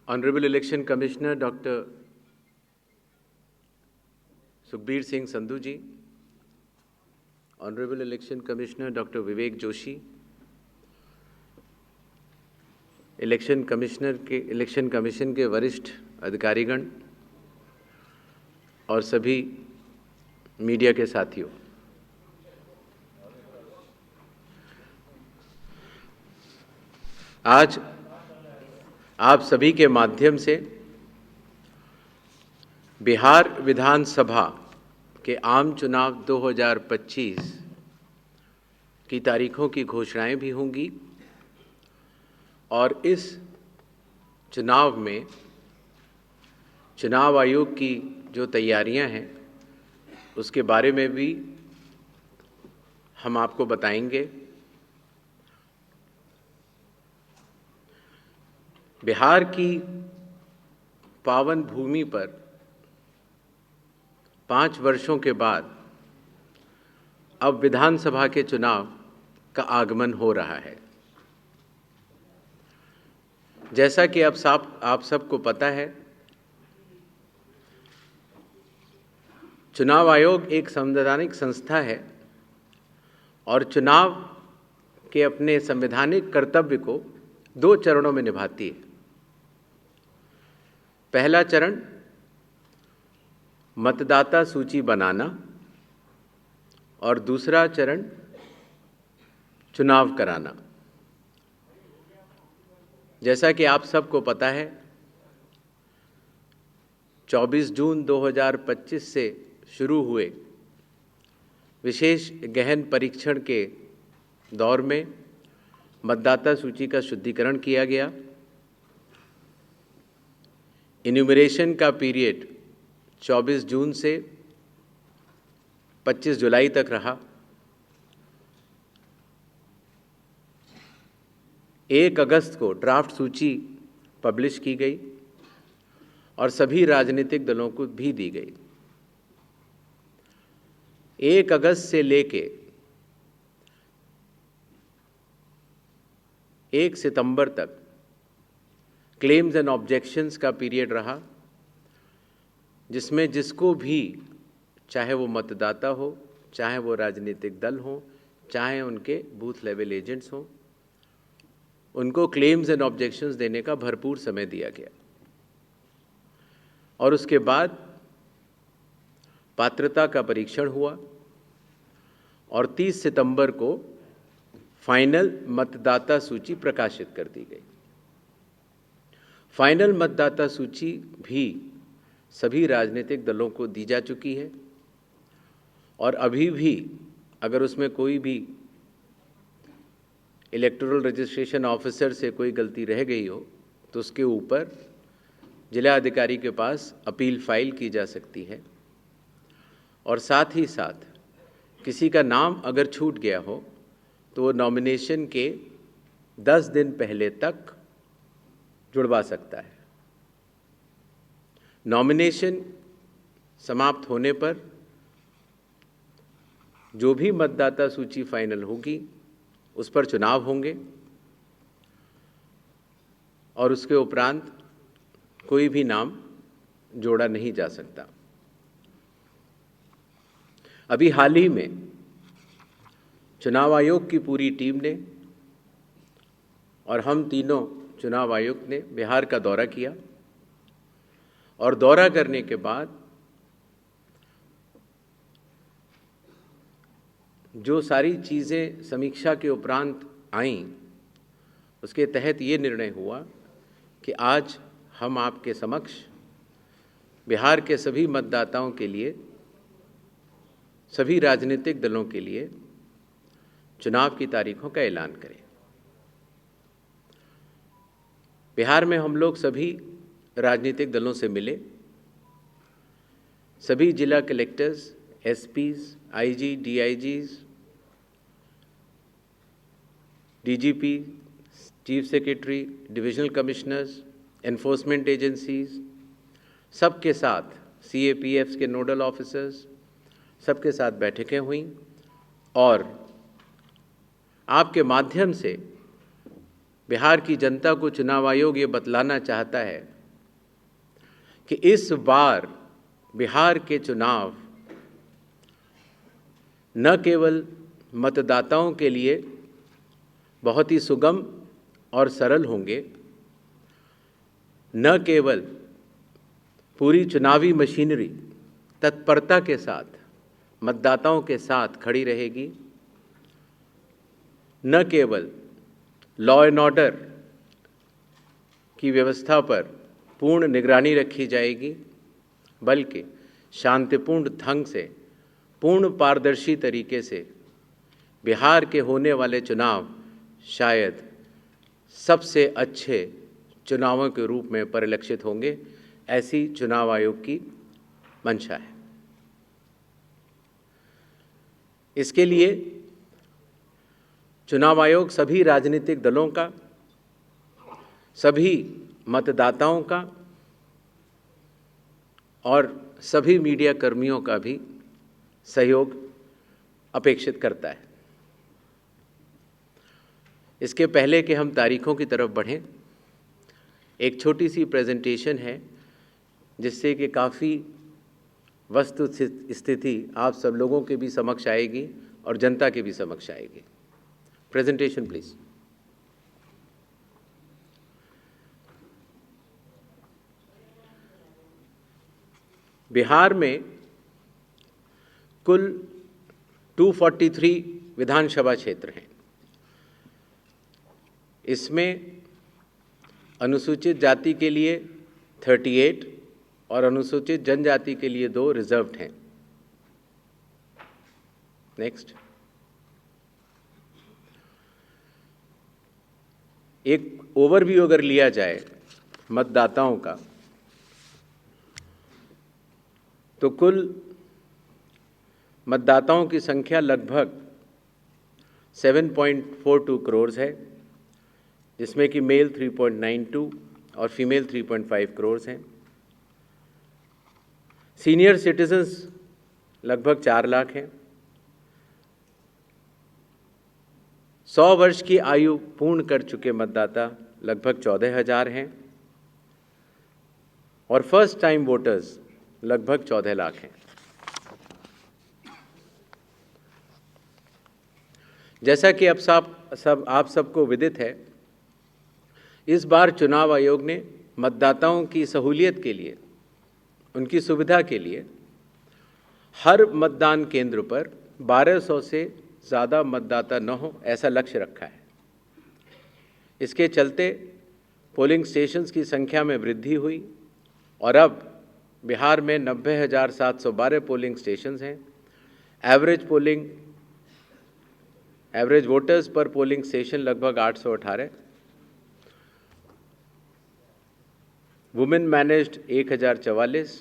Honorable Election Commissioner Dr. Sukhbir Singh Sandhu ji, Honorable Election Commissioner Dr. Vivek Joshi, election commission के वरिष्ठ अधिकारीगण और सभी media के साथियों, आज आप सभी के माध्यम से बिहार विधानसभा के आम चुनाव 2025 की तारीखों की घोषणाएं भी होंगी और इस चुनाव में चुनाव आयोग की जो तैयारियां हैं उसके बारे में भी हम आपको बताएंगे। बिहार की पावन भूमि पर 5 वर्षों के बाद अब विधानसभा के चुनाव का आगमन हो रहा है। जैसा कि आप सबको पता है, चुनाव आयोग एक संवैधानिक संस्था है और चुनाव के अपने संवैधानिक कर्तव्य को 2 चरणों में निभाती है। पहला चरण मतदाता सूची बनाना और दूसरा चरण चुनाव कराना। जैसा कि आप सबको पता है, 24 जून 2025 से शुरू हुए विशेष गहन परीक्षण के दौर में मतदाता सूची का शुद्धिकरण किया गया। इन्यूमरेशन का पीरियड 24 जून से 25 जुलाई तक रहा। 1 अगस्त को ड्राफ्ट सूची पब्लिश की गई और सभी राजनीतिक दलों को भी दी गई। 1 अगस्त से लेके 1 सितंबर तक क्लेम्स एंड ऑब्जेक्शंस का पीरियड रहा, जिसमें जिसको भी, चाहे वो मतदाता हो, चाहे वो राजनीतिक दल हो, चाहे उनके बूथ लेवल एजेंट्स हों, उनको क्लेम्स एंड ऑब्जेक्शंस देने का भरपूर समय दिया गया। और उसके बाद पात्रता का परीक्षण हुआ और 30 सितंबर को फाइनल मतदाता सूची प्रकाशित कर दी गई। फाइनल मतदाता सूची भी सभी राजनीतिक दलों को दी जा चुकी है और अभी भी अगर उसमें कोई भी इलेक्टोरल रजिस्ट्रेशन ऑफिसर से कोई गलती रह गई हो तो उसके ऊपर जिला अधिकारी के पास अपील फाइल की जा सकती है। और साथ ही साथ किसी का नाम अगर छूट गया हो तो वो नॉमिनेशन के 10 दिन पहले तक जुड़वा सकता है। नॉमिनेशन समाप्त होने पर जो भी मतदाता सूची फाइनल होगी उस पर चुनाव होंगे और उसके उपरांत कोई भी नाम जोड़ा नहीं जा सकता। अभी हाल ही में चुनाव आयोग की पूरी टीम ने और हम तीनों चुनाव आयुक्त ने बिहार का दौरा किया और दौरा करने के बाद जो सारी चीज़ें समीक्षा के उपरांत आईं, उसके तहत ये निर्णय हुआ कि आज हम आपके समक्ष बिहार के सभी मतदाताओं के लिए, सभी राजनीतिक दलों के लिए चुनाव की तारीखों का ऐलान करें। बिहार में हम लोग सभी राजनीतिक दलों से मिले। सभी जिला collectors, SPs, IG, DIGs, DGP, chief secretary, divisional commissioners, enforcement agencies, सबके साथ सीएपीएफ्स के नोडल ऑफिसर्स, सबके साथ बैठकें हुई और आपके माध्यम से बिहार की जनता को चुनाव आयोग ये बतलाना चाहता है कि इस बार बिहार के चुनाव न केवल मतदाताओं के लिए बहुत ही सुगम और सरल होंगे, न केवल पूरी चुनावी मशीनरी तत्परता के साथ मतदाताओं के साथ खड़ी रहेगी, न केवल लॉ एंड ऑर्डर की व्यवस्था पर पूर्ण निगरानी रखी जाएगी, बल्कि शांतिपूर्ण ढंग से, पूर्ण पारदर्शी तरीके से बिहार के होने वाले चुनाव शायद सबसे अच्छे चुनावों के रूप में परिलक्षित होंगे, ऐसी चुनाव आयोग की मंशा है। इसके लिए चुनाव आयोग सभी राजनीतिक दलों का, सभी मतदाताओं का और सभी मीडिया कर्मियों का भी सहयोग अपेक्षित करता है। इसके पहले कि हम तारीखों की तरफ बढ़ें, एक छोटी सी प्रेजेंटेशन है जिससे कि काफ़ी वस्तु स्थिति आप सब लोगों के भी समक्ष आएगी और जनता के भी समक्ष आएगी। Presentation please. बिहार में कुल 243 विधानसभा क्षेत्र हैं। इसमें अनुसूचित जाति के लिए 38 और अनुसूचित जनजाति के लिए 2 रिजर्व्ड हैं। नेक्स्ट। एक ओवरव्यू अगर लिया जाए मतदाताओं का, तो कुल मतदाताओं की संख्या लगभग 7.42 करोड़ है, जिसमें कि मेल 3.92 और फीमेल 3.5 करोड़ हैं। सीनियर सिटीजन्स लगभग 4 लाख हैं। 100 वर्ष की आयु पूर्ण कर चुके मतदाता लगभग 14,000 हैं और फर्स्ट टाइम वोटर्स लगभग 14 लाख हैं। जैसा कि आप सबको विदित है, इस बार चुनाव आयोग ने मतदाताओं की सहूलियत के लिए, उनकी सुविधा के लिए हर मतदान केंद्र पर 1200 से ज़्यादा मतदाता न हो, ऐसा लक्ष्य रखा है। इसके चलते पोलिंग स्टेशंस की संख्या में वृद्धि हुई और अब बिहार में 90,712 पोलिंग स्टेशंस हैं। एवरेज वोटर्स पर पोलिंग स्टेशन लगभग 818। वुमेन मैनेज्ड 1044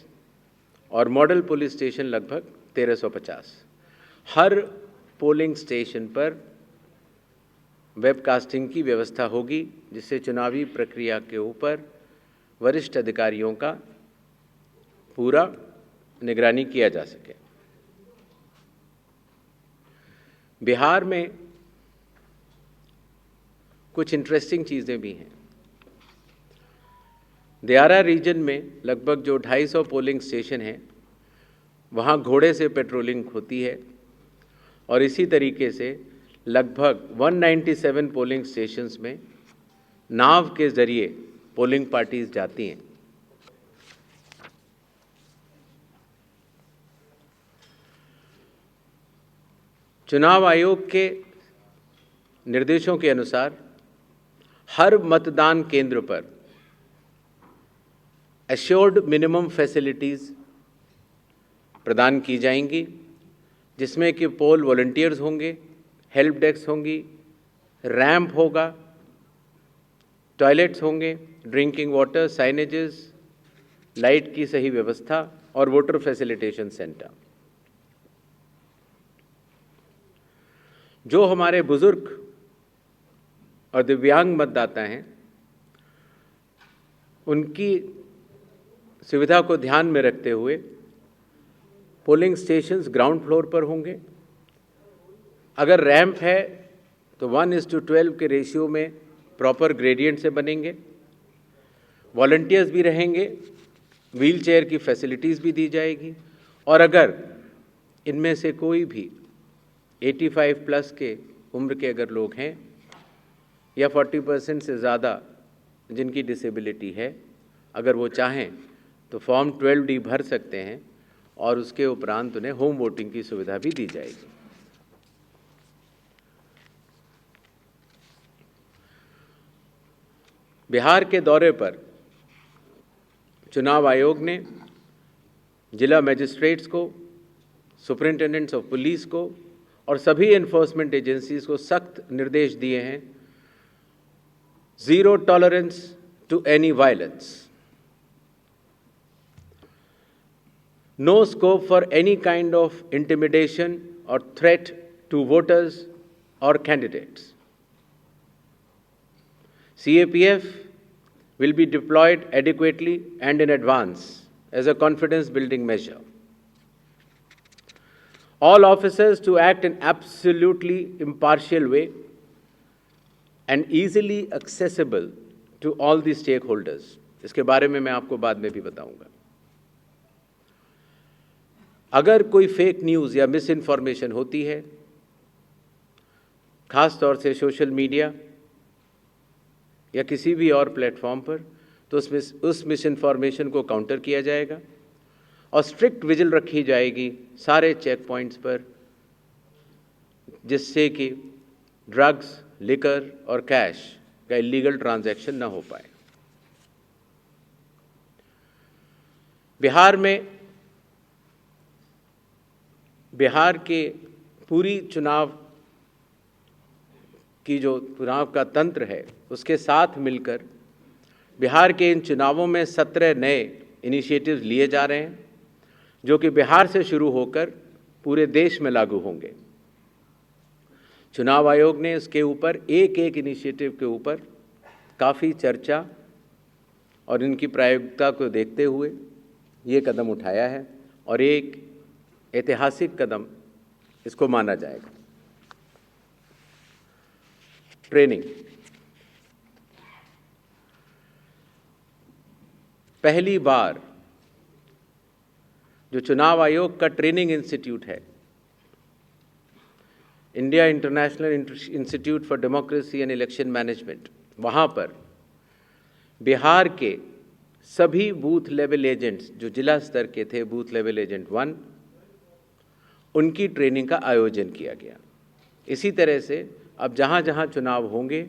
और मॉडल पुलिस स्टेशन लगभग 1350। हर पोलिंग स्टेशन पर वेबकास्टिंग की व्यवस्था होगी, जिससे चुनावी प्रक्रिया के ऊपर वरिष्ठ अधिकारियों का पूरा निगरानी किया जा सके। बिहार में कुछ इंटरेस्टिंग चीज़ें भी हैं। दियारा रीजन में लगभग जो 250 पोलिंग स्टेशन हैं, वहाँ घोड़े से पेट्रोलिंग होती है और इसी तरीके से लगभग 197 पोलिंग स्टेशंस में नाव के ज़रिए पोलिंग पार्टीज जाती हैं। चुनाव आयोग के निर्देशों के अनुसार हर मतदान केंद्र पर एश्योर्ड मिनिमम फैसिलिटीज़ प्रदान की जाएंगी, जिसमें कि पोल वॉलंटियर्स होंगे, हेल्प डेस्क होंगी, रैंप होगा, टॉयलेट्स होंगे, ड्रिंकिंग वाटर, साइनेजेस, लाइट की सही व्यवस्था और वोटर फैसिलिटेशन सेंटर। जो हमारे बुजुर्ग और दिव्यांग मतदाता हैं, उनकी सुविधा को ध्यान में रखते हुए पोलिंग स्टेशंस ग्राउंड फ्लोर पर होंगे। अगर रैंप है तो 1:12 के रेशियो में प्रॉपर ग्रेडियंट से बनेंगे। वॉलंटियर्स भी रहेंगे व्हील चेयर की फैसिलिटीज़ भी दी जाएगी। और अगर इनमें से कोई भी 85 प्लस के उम्र के अगर लोग हैं या 40% से ज़्यादा जिनकी डिसेबिलिटी है, अगर वो चाहें तो फॉर्म 12D भर सकते हैं और उसके उपरांत उन्हें होम वोटिंग की सुविधा भी दी जाएगी। बिहार के दौरे पर चुनाव आयोग ने जिला मजिस्ट्रेट्स को, सुपरिंटेंडेंट्स ऑफ पुलिस को और सभी एनफोर्समेंट एजेंसीज को सख्त निर्देश दिए हैं, zero tolerance to any violence, no scope for any kind of intimidation or threat to voters or candidates. CAPF will be deployed adequately and in advance as a confidence building measure. All officers to act in absolutely impartial way and easily accessible to all the stakeholders. इसके बारे में मैं आपको बाद में भी बताऊंगा। अगर कोई फेक न्यूज़ या मिस इन्फॉर्मेशन होती है, ख़ास तौर से सोशल मीडिया या किसी भी और प्लेटफॉर्म पर, तो उस मिस इन्फॉर्मेशन को काउंटर किया जाएगा और स्ट्रिक्ट विजिल रखी जाएगी सारे चेक पॉइंट्स पर, जिससे कि ड्रग्स, लिकर और कैश का इलीगल ट्रांजैक्शन न हो पाए। बिहार के पूरी चुनाव का तंत्र है, उसके साथ मिलकर बिहार के इन चुनावों में 17 नए इनिशिएटिव्स लिए जा रहे हैं, जो कि बिहार से शुरू होकर पूरे देश में लागू होंगे। चुनाव आयोग ने इसके ऊपर एक एक इनिशिएटिव के ऊपर काफ़ी चर्चा और इनकी प्रायोगिकता को देखते हुए ये कदम उठाया है और एक ऐतिहासिक कदम इसको माना जाएगा। ट्रेनिंग, पहली बार जो चुनाव आयोग का ट्रेनिंग इंस्टीट्यूट है, India international institute for democracy and election management, वहाँ पर बिहार के सभी बूथ लेवल एजेंट्स जो जिला स्तर के थे, बूथ लेवल एजेंट 1, उनकी ट्रेनिंग का आयोजन किया गया। इसी तरह से अब जहाँ जहाँ चुनाव होंगे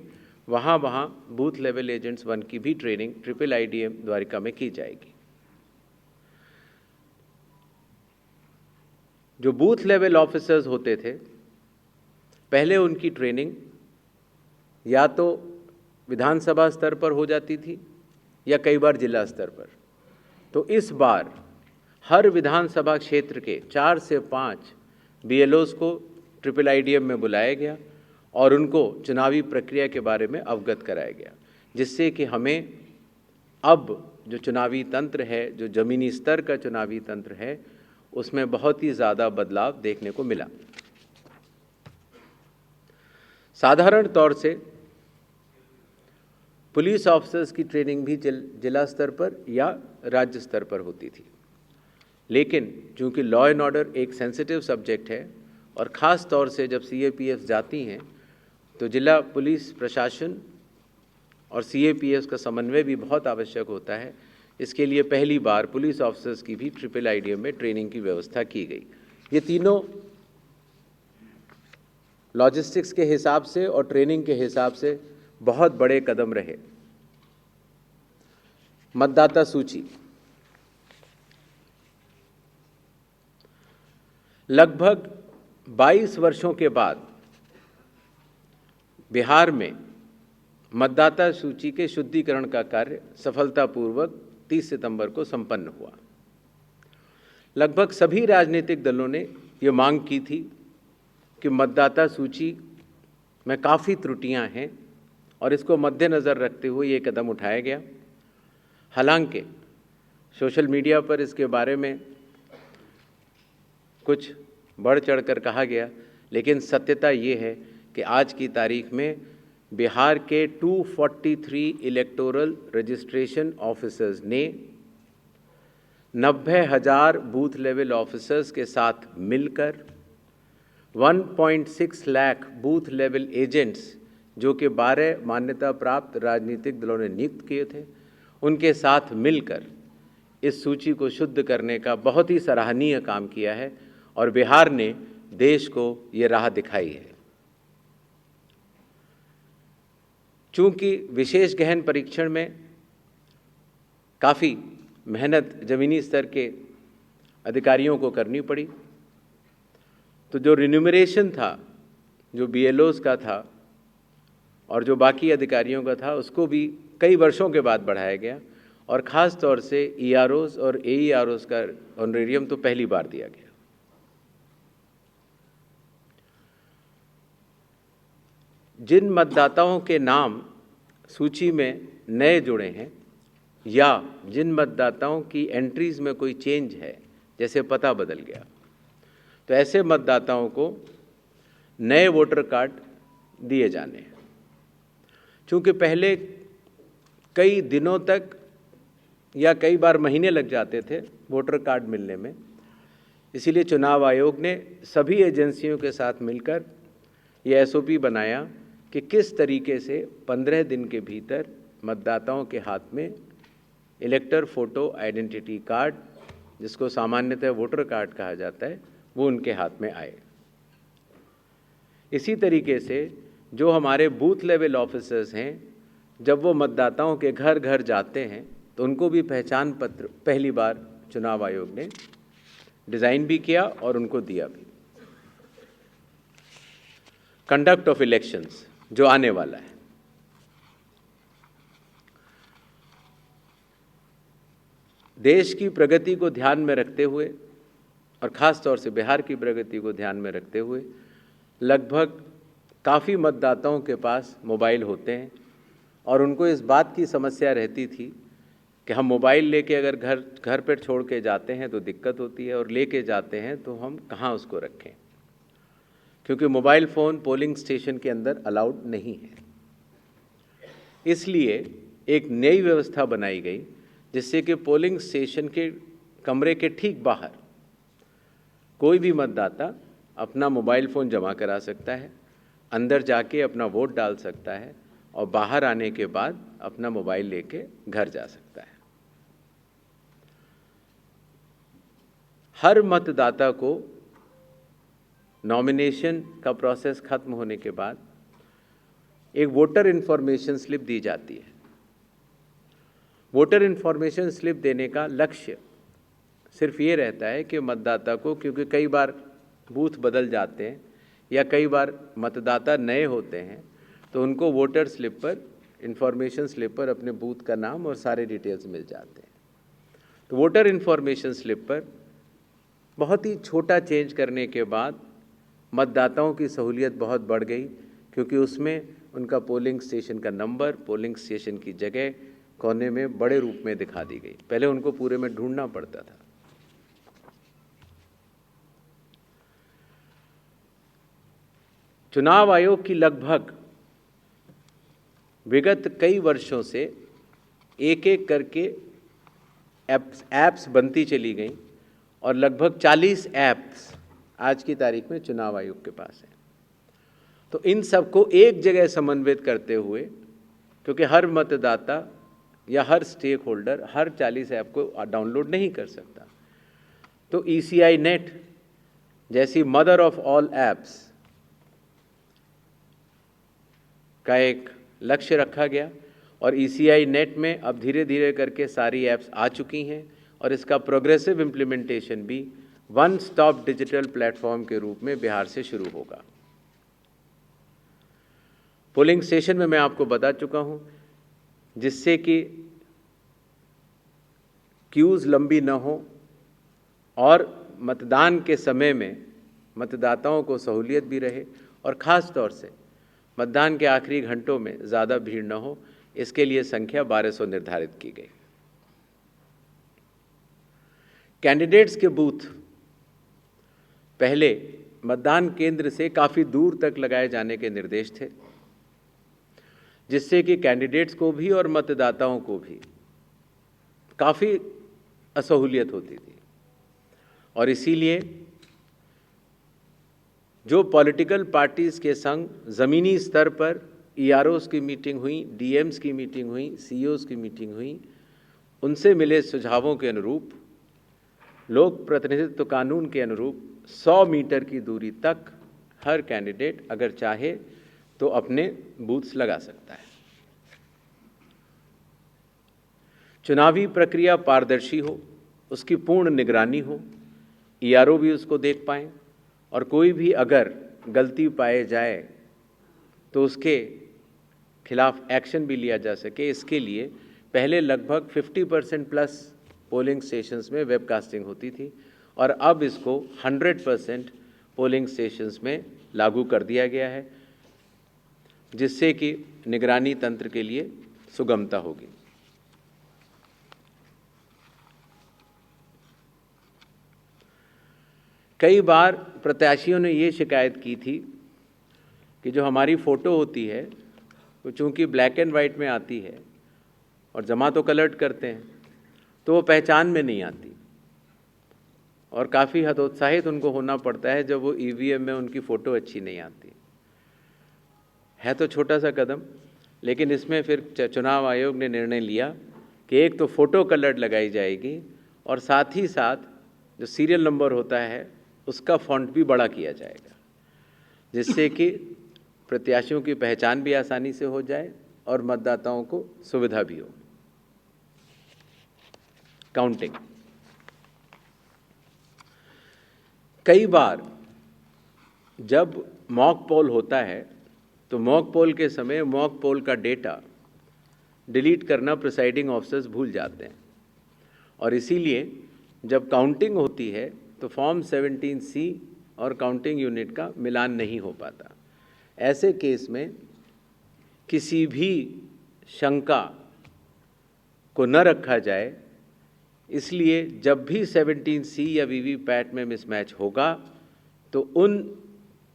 वहाँ वहाँ बूथ लेवल एजेंट्स 1 की भी ट्रेनिंग IIIDM द्वारिका में की जाएगी। जो बूथ लेवल ऑफिसर्स होते थे, पहले उनकी ट्रेनिंग या तो विधानसभा स्तर पर हो जाती थी या कई बार जिला स्तर पर। तो इस बार हर विधानसभा क्षेत्र के 4 से 5 BLOs को IIIDM में बुलाया गया और उनको चुनावी प्रक्रिया के बारे में अवगत कराया गया, जिससे कि हमें अब जो चुनावी तंत्र है, जो ज़मीनी स्तर का चुनावी तंत्र है, उसमें बहुत ही ज़्यादा बदलाव देखने को मिला। साधारण तौर से पुलिस ऑफिसर्स की ट्रेनिंग भी जिला स्तर पर या राज्य स्तर पर होती थी, लेकिन चूंकि लॉ एंड ऑर्डर एक सेंसिटिव सब्जेक्ट है और ख़ास तौर से जब CAPF जाती हैं तो जिला पुलिस प्रशासन और CAPF का समन्वय भी बहुत आवश्यक होता है। इसके लिए पहली बार पुलिस ऑफिसर्स की भी IIIDM में ट्रेनिंग की व्यवस्था की गई। ये तीनों लॉजिस्टिक्स के हिसाब से और ट्रेनिंग के हिसाब से बहुत बड़े कदम रहे। मतदाता सूची, लगभग 22 वर्षों के बाद बिहार में मतदाता सूची के शुद्धिकरण का कार्य सफलतापूर्वक 30 सितंबर को संपन्न हुआ। लगभग सभी राजनीतिक दलों ने ये मांग की थी कि मतदाता सूची में काफ़ी त्रुटियां हैं और इसको मद्देनज़र रखते हुए ये कदम उठाया गया। हालांकि सोशल मीडिया पर इसके बारे में कुछ बढ़ चढ़कर कहा गया, लेकिन सत्यता ये है कि आज की तारीख में बिहार के 243 इलेक्टोरल रजिस्ट्रेशन ऑफिसर्स ने 90,000 बूथ लेवल ऑफिसर्स के साथ मिलकर 1.6 लाख बूथ लेवल एजेंट्स जो कि 12 मान्यता प्राप्त राजनीतिक दलों ने नियुक्त किए थे, उनके साथ मिलकर इस सूची को शुद्ध करने का बहुत ही सराहनीय काम किया है और बिहार ने देश को ये राह दिखाई है। चूंकि विशेष गहन परीक्षण में काफ़ी मेहनत ज़मीनी स्तर के अधिकारियों को करनी पड़ी, तो जो रिन्यूमरेशन था, जो BLOs का था और जो बाकी अधिकारियों का था, उसको भी कई वर्षों के बाद बढ़ाया गया और ख़ास तौर से EROs और AEROs का ऑनरेरियम तो पहली बार दिया गया। जिन मतदाताओं के नाम सूची में नए जुड़े हैं या जिन मतदाताओं की एंट्रीज़ में कोई चेंज है, जैसे पता बदल गया, तो ऐसे मतदाताओं को नए वोटर कार्ड दिए जाने हैं। चूँकि पहले कई दिनों तक या कई बार महीने लग जाते थे वोटर कार्ड मिलने में, इसीलिए चुनाव आयोग ने सभी एजेंसियों के साथ मिलकर ये SOP बनाया कि किस तरीके से 15 दिन के भीतर मतदाताओं के हाथ में इलेक्टर फोटो आइडेंटिटी कार्ड, जिसको सामान्यतः वोटर कार्ड कहा जाता है, वो उनके हाथ में आए। इसी तरीके से जो हमारे बूथ लेवल ऑफिसर्स हैं, जब वो मतदाताओं के घर घर जाते हैं तो उनको भी पहचान पत्र पहली बार चुनाव आयोग ने डिज़ाइन भी किया और उनको दिया भी। कंडक्ट ऑफ इलेक्शंस जो आने वाला है, देश की प्रगति को ध्यान में रखते हुए और ख़ास तौर से बिहार की प्रगति को ध्यान में रखते हुए लगभग काफ़ी मतदाताओं के पास मोबाइल होते हैं और उनको इस बात की समस्या रहती थी कि हम मोबाइल लेके अगर घर पर छोड़ के जाते हैं तो दिक्कत होती है और लेके जाते हैं तो हम कहाँ उसको रखें, क्योंकि मोबाइल फ़ोन पोलिंग स्टेशन के अंदर अलाउड नहीं है। इसलिए एक नई व्यवस्था बनाई गई जिससे कि पोलिंग स्टेशन के कमरे के ठीक बाहर कोई भी मतदाता अपना मोबाइल फ़ोन जमा करा सकता है, अंदर जाके अपना वोट डाल सकता है और बाहर आने के बाद अपना मोबाइल लेके घर जा सकता है। हर मतदाता को नॉमिनेशन का प्रोसेस खत्म होने के बाद एक वोटर इन्फॉर्मेशन स्लिप दी जाती है। वोटर इन्फॉर्मेशन स्लिप देने का लक्ष्य सिर्फ ये रहता है कि मतदाता को, क्योंकि कई बार बूथ बदल जाते हैं या कई बार मतदाता नए होते हैं, तो उनको वोटर स्लिप पर, इन्फॉर्मेशन स्लिप पर अपने बूथ का नाम और सारे डिटेल्स मिल जाते हैं। तो वोटर इन्फॉर्मेशन स्लिप पर बहुत ही छोटा चेंज करने के बाद मतदाताओं की सहूलियत बहुत बढ़ गई, क्योंकि उसमें उनका पोलिंग स्टेशन का नंबर, पोलिंग स्टेशन की जगह कोने में बड़े रूप में दिखा दी गई। पहले उनको पूरे में ढूंढना पड़ता था। चुनाव आयोग की लगभग विगत कई वर्षों से एक एक करके ऐप्स बनती चली गई और लगभग 40 ऐप्स आज की तारीख में चुनाव आयोग के पास हैं। तो इन सबको एक जगह समन्वित करते हुए, क्योंकि हर मतदाता या हर स्टेक होल्डर हर 40 ऐप को डाउनलोड नहीं कर सकता, तो ECI नेट जैसी मदर ऑफ ऑल ऐप्स का एक लक्ष्य रखा गया और ECI नेट में अब धीरे धीरे करके सारी ऐप्स आ चुकी हैं और इसका प्रोग्रेसिव इम्प्लीमेंटेशन भी वन स्टॉप डिजिटल प्लेटफॉर्म के रूप में बिहार से शुरू होगा। पोलिंग स्टेशन में मैं आपको बता चुका हूं, जिससे कि क्यूज़ लंबी न हो और मतदान के समय में मतदाताओं को सहूलियत भी रहे और ख़ास तौर से मतदान के आखिरी घंटों में ज़्यादा भीड़ न हो, इसके लिए संख्या 1200 निर्धारित की गई। कैंडिडेट्स के बूथ पहले मतदान केंद्र से काफ़ी दूर तक लगाए जाने के निर्देश थे, जिससे कि कैंडिडेट्स को भी और मतदाताओं को भी काफ़ी असहूलियत होती थी। और इसीलिए जो पॉलिटिकल पार्टीज़ के संग ज़मीनी स्तर पर EROs की मीटिंग हुई, DMs की मीटिंग हुई, CEOs की मीटिंग हुई, उनसे मिले सुझावों के अनुरूप लोक प्रतिनिधित्व कानून के अनुरूप 100 मीटर की दूरी तक हर कैंडिडेट अगर चाहे तो अपने बूथ्स लगा सकता है। चुनावी प्रक्रिया पारदर्शी हो, उसकी पूर्ण निगरानी हो, ERO भी उसको देख पाएँ और कोई भी अगर गलती पाए जाए तो उसके खिलाफ एक्शन भी लिया जा सके। इसके लिए पहले लगभग 50% प्लस पोलिंग स्टेशंस में वेबकास्टिंग होती थी और अब इसको 100% पोलिंग स्टेशंस में लागू कर दिया गया है, जिससे कि निगरानी तंत्र के लिए सुगमता होगी। कई बार प्रत्याशियों ने ये शिकायत की थी कि जो हमारी फ़ोटो होती है वो चूँकि ब्लैक एंड वाइट में आती है और जमा तो कलर्ड करते हैं तो वो पहचान में नहीं आती और काफ़ी हतोत्साहित उनको होना पड़ता है जब वो EVM में उनकी फ़ोटो अच्छी नहीं आती है। तो छोटा सा कदम, लेकिन इसमें फिर चुनाव आयोग ने निर्णय लिया कि एक तो फ़ोटो कलर्ड लगाई जाएगी और साथ ही साथ जो सीरियल नंबर होता है उसका फ़ॉन्ट भी बड़ा किया जाएगा, जिससे कि प्रत्याशियों की पहचान भी आसानी से हो जाए और मतदाताओं को सुविधा भी हो। काउंटिंग, कई बार जब मॉक पोल होता है तो मॉक पोल के समय मॉक पोल का डेटा डिलीट करना प्रिसाइडिंग ऑफिसर्स भूल जाते हैं और इसीलिए जब काउंटिंग होती है तो फॉर्म 17C और काउंटिंग यूनिट का मिलान नहीं हो पाता। ऐसे केस में किसी भी शंका को न रखा जाए, इसलिए जब भी 17C या वीवीपैट में मिसमैच होगा तो उन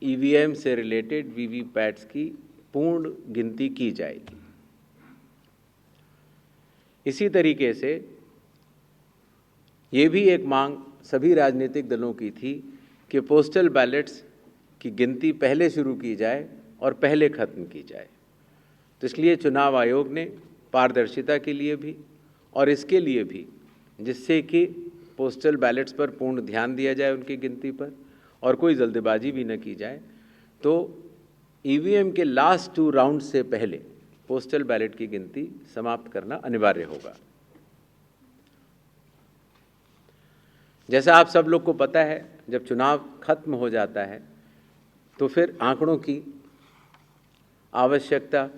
EVM से रिलेटेड वीवीपैट्स की पूर्ण गिनती की जाएगी। इसी तरीके से ये भी एक मांग सभी राजनीतिक दलों की थी कि पोस्टल बैलेट्स की गिनती पहले शुरू की जाए और पहले ख़त्म की जाए। तो इसलिए चुनाव आयोग ने पारदर्शिता के लिए भी और इसके लिए भी, जिससे कि पोस्टल बैलेट्स पर पूर्ण ध्यान दिया जाए उनकी गिनती पर और कोई जल्दबाजी भी न की जाए, तो EVM के लास्ट 2 राउंड से पहले पोस्टल बैलेट की गिनती समाप्त करना अनिवार्य होगा। जैसा आप सब लोग को पता है, जब चुनाव खत्म हो जाता है तो फिर आंकड़ों की आवश्यकता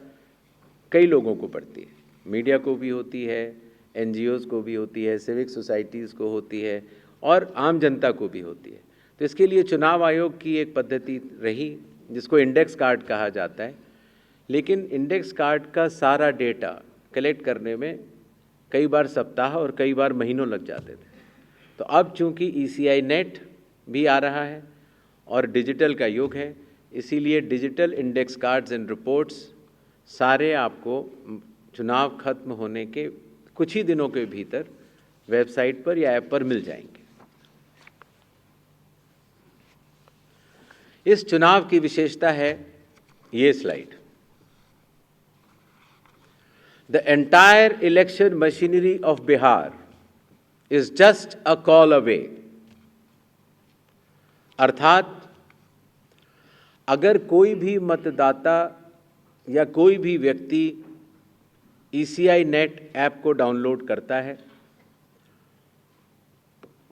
कई लोगों को पड़ती है, मीडिया को भी होती है, NGOs को भी होती है, सिविक सोसाइटीज़ को होती है और आम जनता को भी होती है। तो इसके लिए चुनाव आयोग की एक पद्धति रही जिसको इंडेक्स कार्ड कहा जाता है, लेकिन इंडेक्स कार्ड का सारा डेटा कलेक्ट करने में कई बार सप्ताह और कई बार महीनों लग जाते थे। तो अब चूंकि ECI नेट भी आ रहा है और डिजिटल का युग है, इसीलिए digital index cards and reports सारे आपको चुनाव खत्म होने के कुछ ही दिनों के भीतर वेबसाइट पर या ऐप पर मिल जाएंगे। इस चुनाव की विशेषता है ये slide. The entire election machinery of Bihar is just a call away. अर्थात अगर कोई भी मतदाता या कोई भी व्यक्ति ECI नेट ऐप को डाउनलोड करता है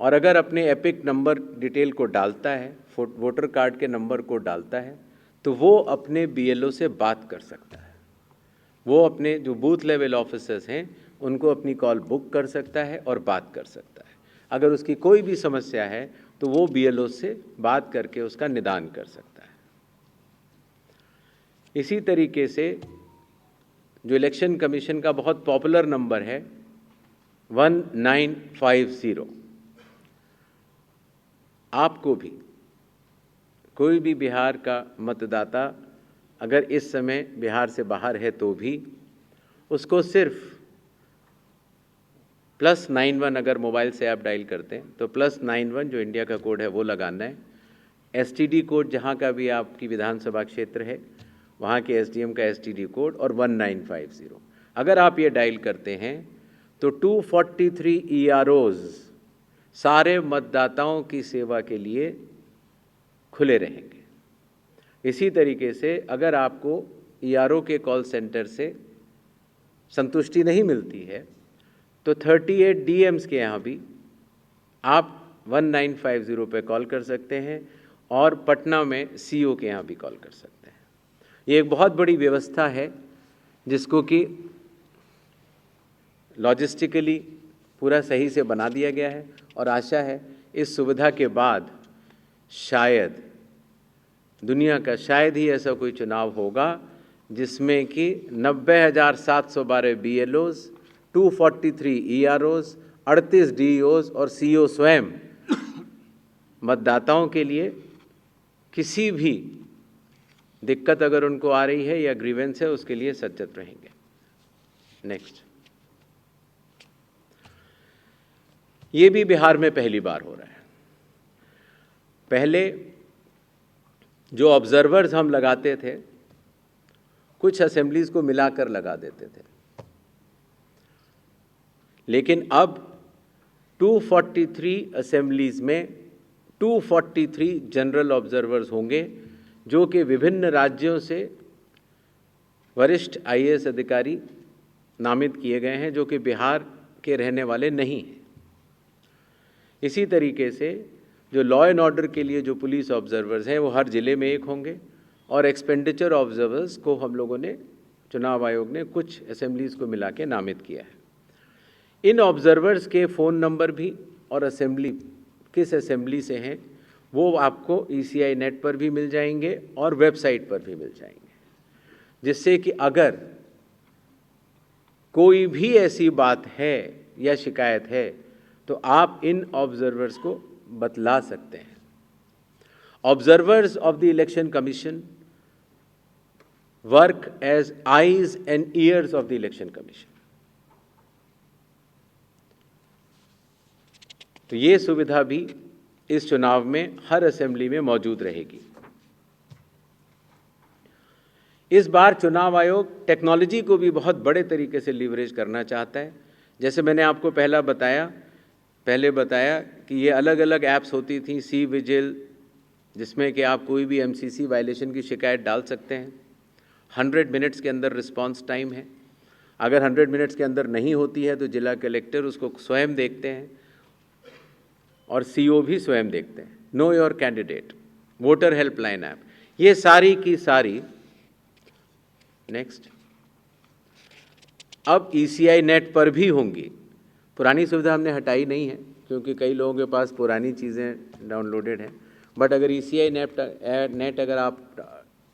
और अगर अपने एपिक नंबर डिटेल को डालता है, वोटर कार्ड के नंबर को डालता है, तो वो अपने BLO से बात कर सकता है। वो अपने जो बूथ लेवल ऑफिसर्स हैं उनको अपनी कॉल बुक कर सकता है और बात कर सकता है। अगर उसकी कोई भी समस्या है तो वो BLO से बात करके उसका निदान कर सकता है। इसी तरीके से जो इलेक्शन कमीशन का बहुत पॉपुलर नंबर है 1950, आपको भी कोई भी बिहार का मतदाता अगर इस समय बिहार से बाहर है तो भी उसको सिर्फ +91 अगर मोबाइल से आप डायल करते हैं तो +91 जो इंडिया का कोड है वो लगाना है। एसटीडी कोड जहाँ का भी आपकी विधानसभा क्षेत्र है वहाँ के एसडीएम का एसटीडी कोड और 1950। अगर आप ये डायल करते हैं तो 243 EROs सारे मतदाताओं की सेवा के लिए खुले रहेंगे। इसी तरीके से अगर आपको ERO के कॉल सेंटर से संतुष्टि नहीं मिलती है तो 38 DMs के यहाँ भी आप 1950 पे कॉल कर सकते हैं और पटना में CO के यहाँ भी कॉल कर सकते हैं। ये एक बहुत बड़ी व्यवस्था है जिसको कि लॉजिस्टिकली पूरा सही से बना दिया गया है और आशा है इस सुविधा के बाद शायद दुनिया का शायद ही ऐसा कोई चुनाव होगा जिसमें कि 90,712 BLOs, 243 EROs, 38 DEOs और CO स्वयं मतदाताओं के लिए किसी भी दिक्कत अगर उनको आ रही है या ग्रीवेंस है उसके लिए सचेत रहेंगे। नेक्स्ट, ये भी बिहार में पहली बार हो रहा है। पहले जो ऑब्जर्वर्स हम लगाते थे कुछ असेंबलीज को मिलाकर लगा देते थे, लेकिन अब 243 असेंबलीज में 243 जनरल ऑब्जर्वर्स होंगे जो कि विभिन्न राज्यों से वरिष्ठ IAS अधिकारी नामित किए गए हैं जो कि बिहार के रहने वाले नहीं हैं। इसी तरीके से जो लॉ एंड ऑर्डर के लिए जो पुलिस ऑब्जर्वर्स हैं वो हर ज़िले में एक होंगे और एक्सपेंडिचर ऑब्जर्वर्स को हम लोगों ने चुनाव आयोग ने कुछ असेंबलीज़ को मिला के नामित किया है। इन ऑब्जर्वर्स के फ़ोन नंबर भी और असेंबली किस असेंबली से हैं वो आपको ECI नेट पर भी मिल जाएंगे और वेबसाइट पर भी मिल जाएंगे, जिससे कि अगर कोई भी ऐसी बात है या शिकायत है तो आप इन ऑब्जर्वर्स को बतला सकते हैं। Observers of the election commission work as eyes and ears of the election commission. तो ये सुविधा भी इस चुनाव में हर असेंबली में मौजूद रहेगी। इस बार चुनाव आयोग टेक्नोलॉजी को भी बहुत बड़े तरीके से लीवरेज करना चाहता है। जैसे मैंने आपको पहले बताया कि ये अलग अलग ऐप्स होती थी, सी विजिल, जिसमें कि आप कोई भी MCC वायलेशन की शिकायत डाल सकते हैं। 100 मिनट्स के अंदर रिस्पांस टाइम है। अगर 100 मिनट्स के अंदर नहीं होती है तो जिला कलेक्टर उसको स्वयं देखते हैं और CO भी स्वयं देखते हैं। Know your candidate, voter helpline app, ये सारी की सारी नेक्स्ट अब ECI नेट पर भी होंगी। पुरानी सुविधा हमने हटाई नहीं है क्योंकि कई लोगों के पास पुरानी चीज़ें डाउनलोडेड हैं, बट अगर ECI नेट अगर आप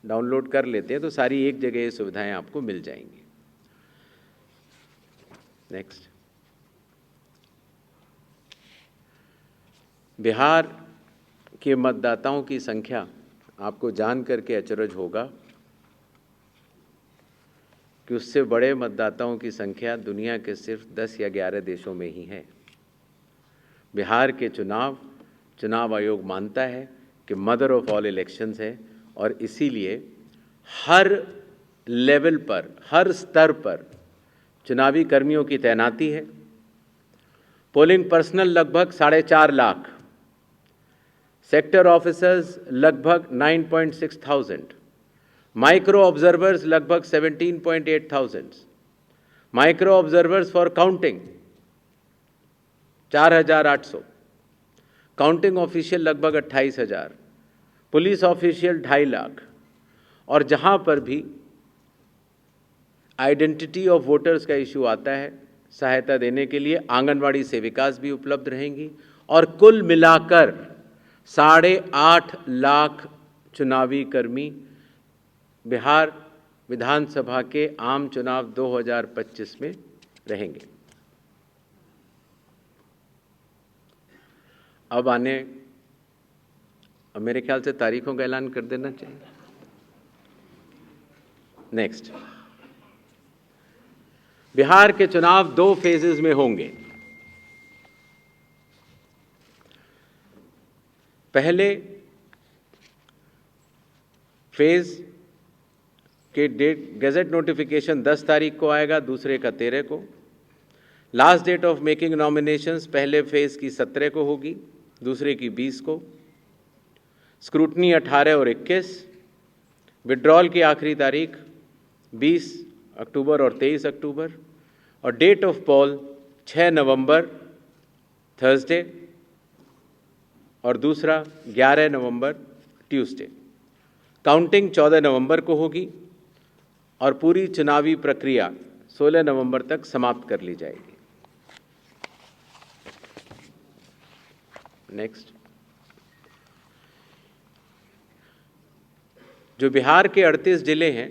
डाउनलोड कर लेते हैं तो सारी एक जगह ये सुविधाएं आपको मिल जाएंगी। नेक्स्ट, बिहार के मतदाताओं की संख्या आपको जान करके अचरज होगा कि उससे बड़े मतदाताओं की संख्या दुनिया के सिर्फ 10 या 11 देशों में ही है। बिहार के चुनाव आयोग मानता है कि मदर ऑफ ऑल इलेक्शंस है और इसीलिए हर लेवल पर, हर स्तर पर चुनावी कर्मियों की तैनाती है। पोलिंग पर्सनल लगभग 4.5 लाख, सेक्टर ऑफिसर्स लगभग 9.6,000, माइक्रो ऑब्जर्वर्स लगभग 17.8,000, micro observers for counting 4,800, counting official लगभग 28,000, पुलिस ऑफिशियल 2.5 लाख। और जहां पर भी आइडेंटिटी ऑफ वोटर्स का इशू आता है, सहायता देने के लिए आंगनवाड़ी सेविकास भी उपलब्ध रहेंगी और कुल मिलाकर 8.5 लाख चुनावी कर्मी बिहार विधानसभा के आम चुनाव 2025 में रहेंगे। अब मेरे ख्याल से तारीखों का ऐलान कर देना चाहिए। नेक्स्ट, बिहार के चुनाव 2 फेजेस में होंगे। पहले फेज़ के डेट गैजेट नोटिफिकेशन 10 तारीख को आएगा, दूसरे का 13 को। Last date of making nominations पहले फेज़ की 17 को होगी, दूसरे की 20 को। स्क्रूटनी 18 और 21। विड्रॉल की आखिरी तारीख 20 अक्टूबर और 23 अक्टूबर। और date of poll 6 November Thursday और दूसरा 11 नवंबर ट्यूसडे। काउंटिंग 14 नवंबर को होगी और पूरी चुनावी प्रक्रिया 16 नवंबर तक समाप्त कर ली जाएगी। नेक्स्ट, जो बिहार के 38 जिले हैं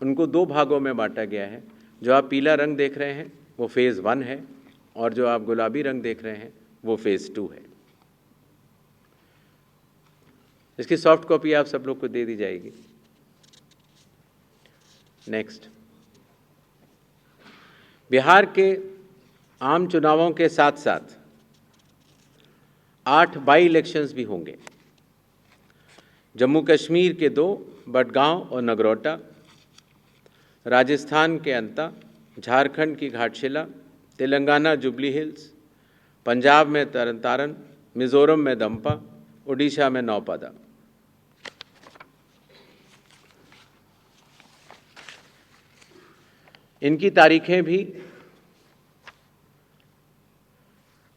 उनको 2 भागों में बांटा गया है। जो आप पीला रंग देख रहे हैं वो फेज़ 1 है और जो आप गुलाबी रंग देख रहे हैं वो फेज़ 2 है। इसकी सॉफ्ट कॉपी आप सब लोग को दे दी जाएगी। नेक्स्ट, बिहार के आम चुनावों के साथ साथ 8 बाई इलेक्शंस भी होंगे। जम्मू कश्मीर के 2, बडगांव और नगरोटा, राजस्थान के अंता, झारखंड की घाटशिला, तेलंगाना जुबली हिल्स, पंजाब में तरन तारन, मिजोरम में दंपा, उड़ीसा में नौपादा। इनकी तारीखें भी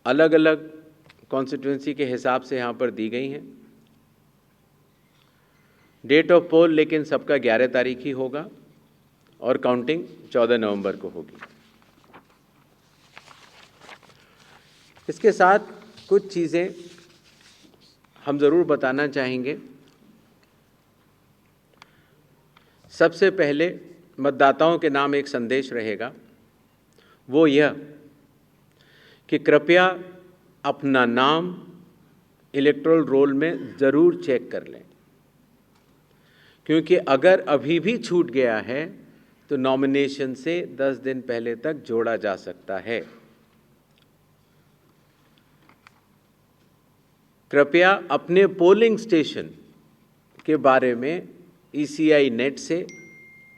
अलग अलग कॉन्स्टिट्यूंसी के हिसाब से यहाँ पर दी गई हैं। डेट ऑफ पोल लेकिन सबका 11 तारीख ही होगा और काउंटिंग 14 नवंबर को होगी। इसके साथ कुछ चीज़ें हम ज़रूर बताना चाहेंगे। सबसे पहले मतदाताओं के नाम एक संदेश रहेगा, वो यह कि कृपया अपना नाम इलेक्टोरल रोल में ज़रूर चेक कर लें, क्योंकि अगर अभी भी छूट गया है तो नॉमिनेशन से 10 दिन पहले तक जोड़ा जा सकता है। कृपया अपने पोलिंग स्टेशन के बारे में ECI नेट से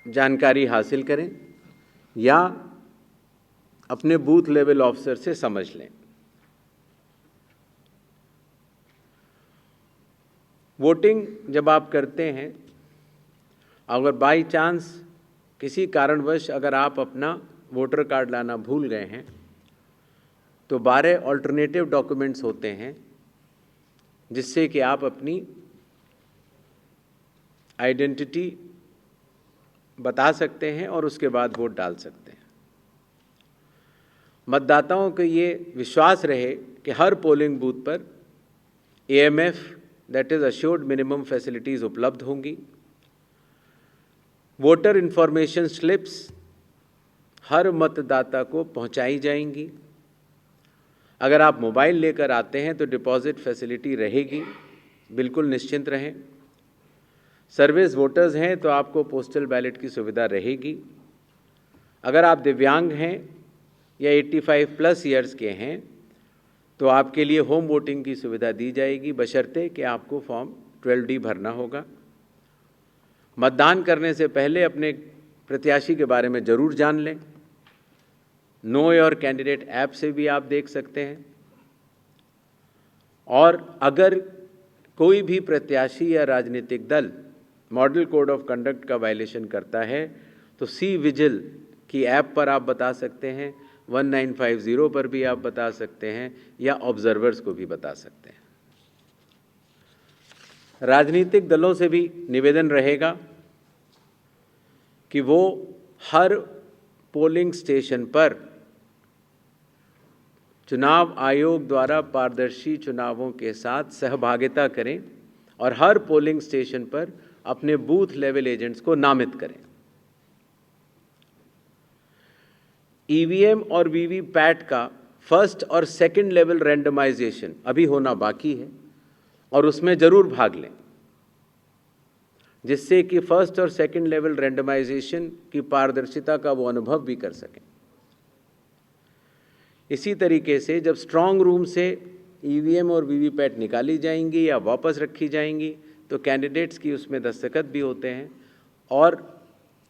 जानकारी हासिल करें या अपने बूथ लेवल ऑफिसर से समझ लें। वोटिंग जब आप करते हैं, अगर बाई चांस किसी कारणवश अगर आप अपना वोटर कार्ड लाना भूल गए हैं तो 12 ऑल्टरनेटिव डॉक्यूमेंट्स होते हैं जिससे कि आप अपनी आइडेंटिटी बता सकते हैं और उसके बाद वोट डाल सकते हैं। मतदाताओं को ये विश्वास रहे कि हर पोलिंग बूथ पर AMF that is assured minimum facilities उपलब्ध होंगी। वोटर इन्फॉर्मेशन स्लिप्स हर मतदाता को पहुंचाई जाएंगी। अगर आप मोबाइल लेकर आते हैं तो डिपॉजिट फैसिलिटी रहेगी, बिल्कुल निश्चिंत रहें। सर्विस वोटर्स हैं तो आपको पोस्टल बैलेट की सुविधा रहेगी। अगर आप दिव्यांग हैं या 85+ ईयर्स के हैं तो आपके लिए होम वोटिंग की सुविधा दी जाएगी, बशर्ते कि आपको फॉर्म 12D भरना होगा। मतदान करने से पहले अपने प्रत्याशी के बारे में ज़रूर जान लें। नो योर कैंडिडेट ऐप से भी आप देख सकते हैं। और अगर कोई भी प्रत्याशी या राजनीतिक दल मॉडल कोड ऑफ कंडक्ट का वायलेशन करता है तो सी विजिल की ऐप पर आप बता सकते हैं, 1950 पर भी आप बता सकते हैं या ऑब्जर्वर्स को भी बता सकते हैं। राजनीतिक दलों से भी निवेदन रहेगा कि वो हर पोलिंग स्टेशन पर चुनाव आयोग द्वारा पारदर्शी चुनावों के साथ सहभागिता करें और हर पोलिंग स्टेशन पर अपने बूथ लेवल एजेंट्स को नामित करें। EVM और VVPAT का फर्स्ट और सेकंड लेवल रैंडमाइजेशन अभी होना बाकी है और उसमें ज़रूर भाग लें, जिससे कि फर्स्ट और सेकंड लेवल रैंडमाइजेशन की पारदर्शिता का वो अनुभव भी कर सकें। इसी तरीके से जब स्ट्रांग रूम से ईवीएम और वीवीपैट निकाली जाएंगी या वापस रखी जाएंगी, तो कैंडिडेट्स की उसमें दस्तखत भी होते हैं और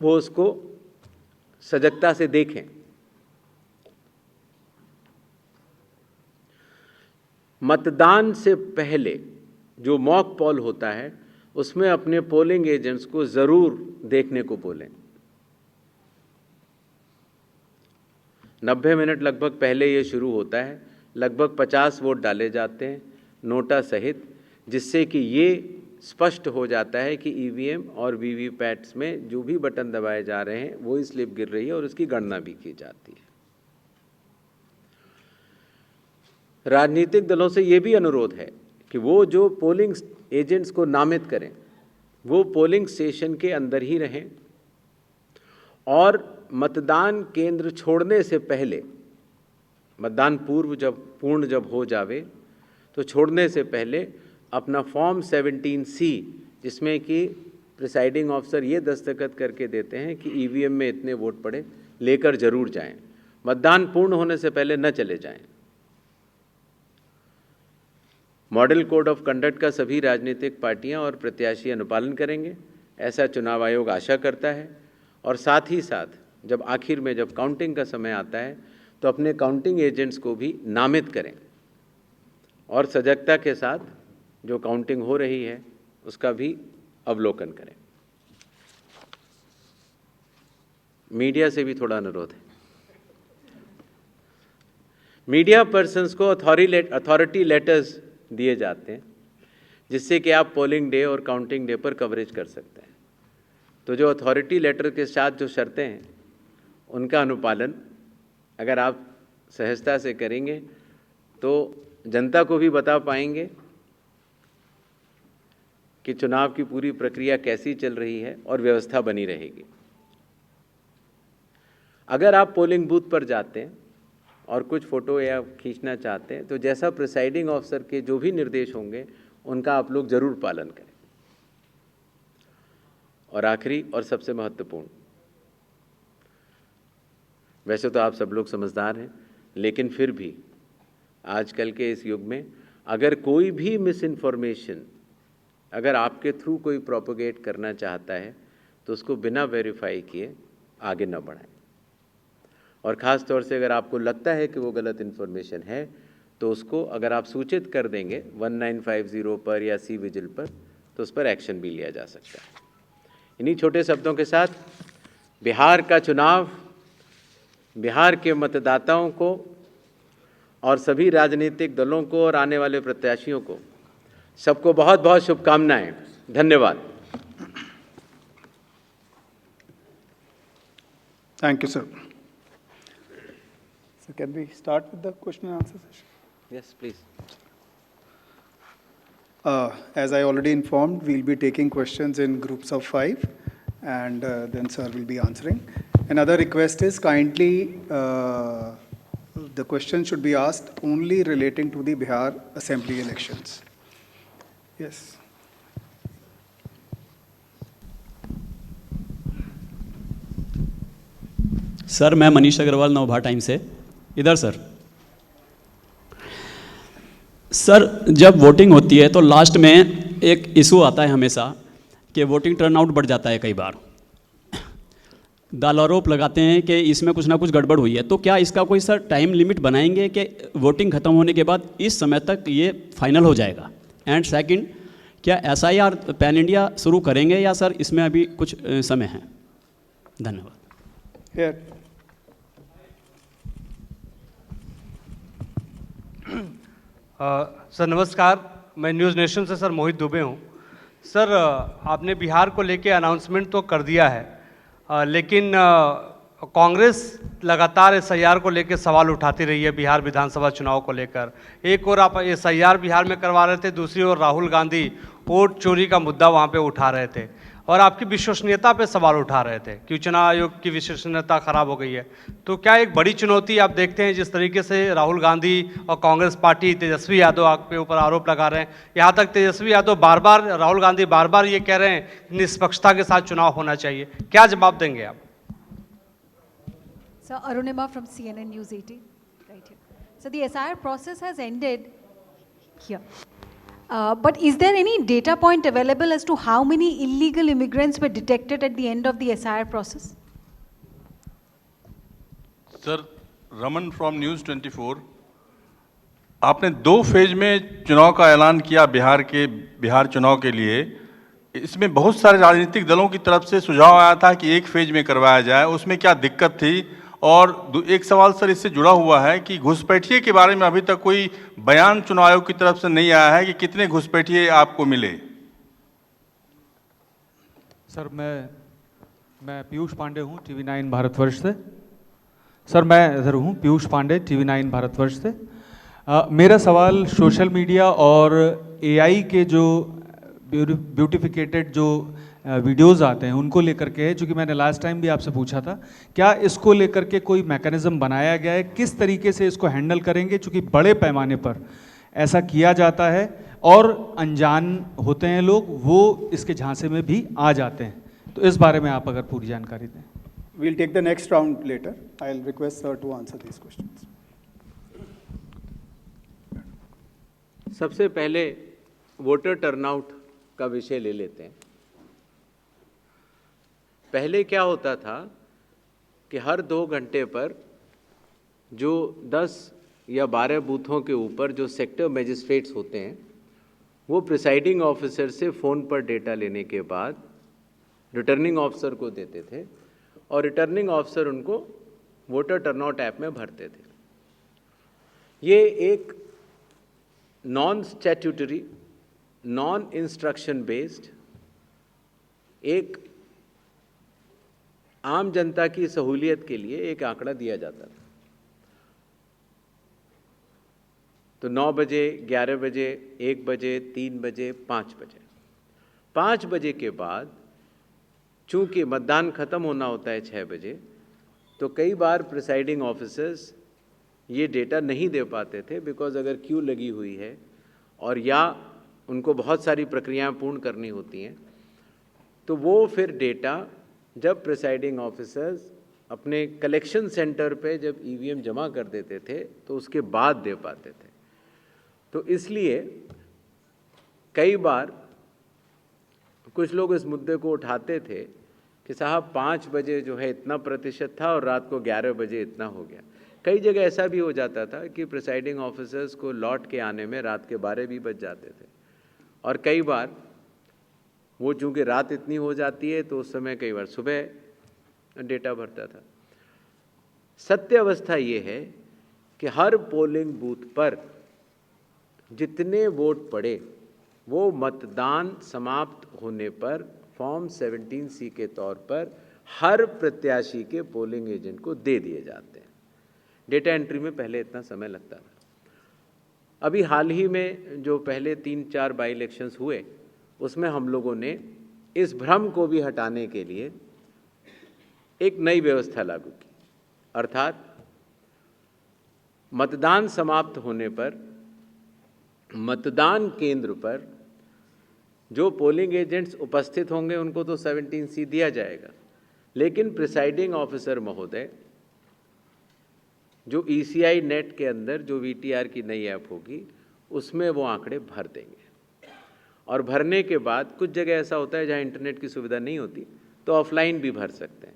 वो उसको सजगता से देखें। मतदान से पहले जो मॉक पोल होता है उसमें अपने पोलिंग एजेंट्स को ज़रूर देखने को बोलें। 90 मिनट लगभग पहले ये शुरू होता है। लगभग 50 वोट डाले जाते हैं नोटा सहित, जिससे कि ये स्पष्ट हो जाता है कि ईवीएम और वीवीपैट्स में जो भी बटन दबाए जा रहे हैं वही स्लिप गिर रही है और उसकी गणना भी की जाती है। राजनीतिक दलों से ये भी अनुरोध है कि वो जो पोलिंग एजेंट्स को नामित करें वो पोलिंग स्टेशन के अंदर ही रहें और मतदान केंद्र छोड़ने से पहले, मतदान पूर्ण जब हो जावे तो छोड़ने से पहले अपना फॉर्म 17C, जिसमें कि प्रिसाइडिंग ऑफिसर ये दस्तखत करके देते हैं कि ईवीएम में इतने वोट पड़े, लेकर जरूर जाएं। मतदान पूर्ण होने से पहले न चले जाएं। मॉडल कोड ऑफ कंडक्ट का सभी राजनीतिक पार्टियां और प्रत्याशी अनुपालन करेंगे, ऐसा चुनाव आयोग आशा करता है। और साथ ही साथ जब आखिर में जब काउंटिंग का समय आता है तो अपने काउंटिंग एजेंट्स को भी नामित करें और सजगता के साथ जो काउंटिंग हो रही है उसका भी अवलोकन करें। मीडिया से भी थोड़ा अनुरोध है। मीडिया पर्सन्स को अथॉरिटी लेटर्स दिए जाते हैं, जिससे कि आप पोलिंग डे और काउंटिंग डे पर कवरेज कर सकते हैं। तो जो अथॉरिटी लेटर के साथ जो शर्तें हैं उनका अनुपालन अगर आप सहजता से करेंगे तो जनता को भी बता पाएंगे कि चुनाव की पूरी प्रक्रिया कैसी चल रही है और व्यवस्था बनी रहेगी। अगर आप पोलिंग बूथ पर जाते हैं और कुछ फ़ोटो या खींचना चाहते हैं तो जैसा प्रिसाइडिंग ऑफिसर के जो भी निर्देश होंगे उनका आप लोग ज़रूर पालन करें। और आखिरी और सबसे महत्वपूर्ण, वैसे तो आप सब लोग समझदार हैं, लेकिन फिर भी आजकल के इस युग में अगर कोई भी मिस इन्फॉर्मेशन अगर आपके थ्रू कोई प्रोपोगेट करना चाहता है तो उसको बिना वेरीफाई किए आगे न बढ़ाएं। और ख़ास तौर से अगर आपको लगता है कि वो गलत इन्फॉर्मेशन है तो उसको अगर आप सूचित कर देंगे 1950 पर या सी विजिल पर तो उस पर एक्शन भी लिया जा सकता है। इन्हीं छोटे शब्दों के साथ बिहार का चुनाव बिहार के मतदाताओं को और सभी राजनीतिक दलों को और आने वाले प्रत्याशियों को सबको बहुत बहुत शुभकामनाएं। धन्यवाद। Thank you, sir. So can we start with the question and answer session? Yes, please. As I already informed, we'll be taking questions in groups of 5, and then sir will be answering. Another request is kindly the question should be asked only relating to the Bihar Assembly elections. Yes. Sir, मैं Manish Agarwal Navbharat time से। इधर sir, जब voting होती है तो last में एक issue आता है हमेशा कि वोटिंग टर्नआउट बढ़ जाता है। कई बार दाल आरोप लगाते हैं कि इसमें कुछ ना कुछ गड़बड़ हुई है। तो क्या इसका कोई सर टाइम लिमिट बनाएंगे कि वोटिंग खत्म होने के बाद इस समय तक ये फाइनल हो जाएगा? एंड सेकंड, क्या SIR पैन इंडिया शुरू करेंगे या सर इसमें अभी कुछ समय है? धन्यवाद। सर नमस्कार, मैं न्यूज़ नेशन से सर मोहित दुबे हूँ। सर, आपने बिहार को लेके अनाउंसमेंट तो कर दिया है, लेकिन कांग्रेस लगातार SIR को लेकर सवाल उठाती रही है बिहार विधानसभा चुनाव को लेकर। एक और आप SIR बिहार में करवा रहे थे, दूसरी ओर राहुल गांधी वोट चोरी का मुद्दा वहां पे उठा रहे थे और आपकी विश्वसनीयता पे सवाल उठा रहे थे कि चुनाव आयोग की विश्वसनीयता खराब हो गई है। तो क्या एक बड़ी चुनौती आप देखते हैं जिस तरीके से राहुल गांधी और कांग्रेस पार्टी तेजस्वी यादव आपके ऊपर आरोप लगा रहे हैं? यहाँ तक तेजस्वी यादव बार बार, राहुल गांधी बार बार ये कह रहे हैं निष्पक्षता के साथ चुनाव होना चाहिए। क्या जवाब देंगे आप? Sir, Arunima from CNN News 18, right here. So the SIR process has ended. Here. But is there any data point available as to how many illegal immigrants were detected at the end of the SIR process? Sir, Raman from news 24। आपने 2 phase में चुनाव का ऐलान किया बिहार चुनाव के लिए। इसमें बहुत सारे राजनीतिक दलों की तरफ से सुझाव आया था कि 1 फेज में करवाया जाए, उसमें क्या दिक्कत थी? और एक सवाल सर इससे जुड़ा हुआ है कि घुसपैठिए के बारे में अभी तक कोई बयान चुनाव आयोग की तरफ से नहीं आया है कि कितने घुसपैठिए आपको मिले। सर मैं पीयूष पांडे हूँ TV9 भारतवर्ष से। सर मैं इधर हूँ पीयूष पांडे TV9 भारतवर्ष से। मेरा सवाल सोशल मीडिया और AI के जो ब्यूटिफिकेटेड जो वीडियोस आते हैं उनको लेकर के है, चूँकि मैंने लास्ट टाइम भी आपसे पूछा था, क्या इसको लेकर के कोई मैकेनिज्म बनाया गया है? किस तरीके से इसको हैंडल करेंगे? चूँकि बड़े पैमाने पर ऐसा किया जाता है और अनजान होते हैं लोग, वो इसके झांसे में भी आ जाते हैं। तो इस बारे में आप अगर पूरी जानकारी दें। We'll take the next round later. I'll request sir to answer these questions. सबसे पहले वोटर टर्नआउट का विषय ले लेते हैं। पहले क्या होता था कि हर 2 घंटे पर जो 10 या 12 बूथों के ऊपर जो सेक्टर मजिस्ट्रेट्स होते हैं, वो प्रिसाइडिंग ऑफिसर से फ़ोन पर डेटा लेने के बाद रिटर्निंग ऑफिसर को देते थे और रिटर्निंग ऑफिसर उनको वोटर टर्नआउट ऐप में भरते थे। ये एक non statutory, non instruction based, एक आम जनता की सहूलियत के लिए एक आंकड़ा दिया जाता था। तो 9 बजे, 11 बजे, 1 बजे, 3 बजे, 5 बजे। 5 बजे के बाद चूंकि मतदान ख़त्म होना होता है 6 बजे, तो कई बार प्रिसाइडिंग ऑफिसर्स ये डेटा नहीं दे पाते थे, बिकॉज़ अगर क्यू लगी हुई है और या उनको बहुत सारी प्रक्रियाएं पूर्ण करनी होती हैं, तो वो फिर डेटा जब प्रिसाइडिंग ऑफिसर्स अपने कलेक्शन सेंटर पे जब ईवीएम जमा कर देते थे तो उसके बाद दे पाते थे। तो इसलिए कई बार कुछ लोग इस मुद्दे को उठाते थे कि साहब 5 बजे जो है इतना प्रतिशत था और रात को 11 बजे इतना हो गया। कई जगह ऐसा भी हो जाता था कि प्रिसाइडिंग ऑफिसर्स को लौट के आने में रात के 12 भी बज जाते थे, और कई बार वो चूँकि रात इतनी हो जाती है तो उस समय कई बार सुबह डेटा भरता था। सत्य अवस्था ये है कि हर पोलिंग बूथ पर जितने वोट पड़े वो मतदान समाप्त होने पर फॉर्म 17C के तौर पर हर प्रत्याशी के पोलिंग एजेंट को दे दिए जाते हैं। डेटा एंट्री में पहले इतना समय लगता था। अभी हाल ही में जो पहले 3-4 बाई इलेक्शंस हुए, उसमें हम लोगों ने इस भ्रम को भी हटाने के लिए एक नई व्यवस्था लागू की, अर्थात मतदान समाप्त होने पर मतदान केंद्र पर जो पोलिंग एजेंट्स उपस्थित होंगे उनको तो 17C दिया जाएगा, लेकिन प्रिसाइडिंग ऑफिसर महोदय जो ECI नेट के अंदर जो VTR की नई ऐप होगी उसमें वो आंकड़े भर देंगे। और भरने के बाद कुछ जगह ऐसा होता है जहाँ इंटरनेट की सुविधा नहीं होती तो ऑफलाइन भी भर सकते हैं।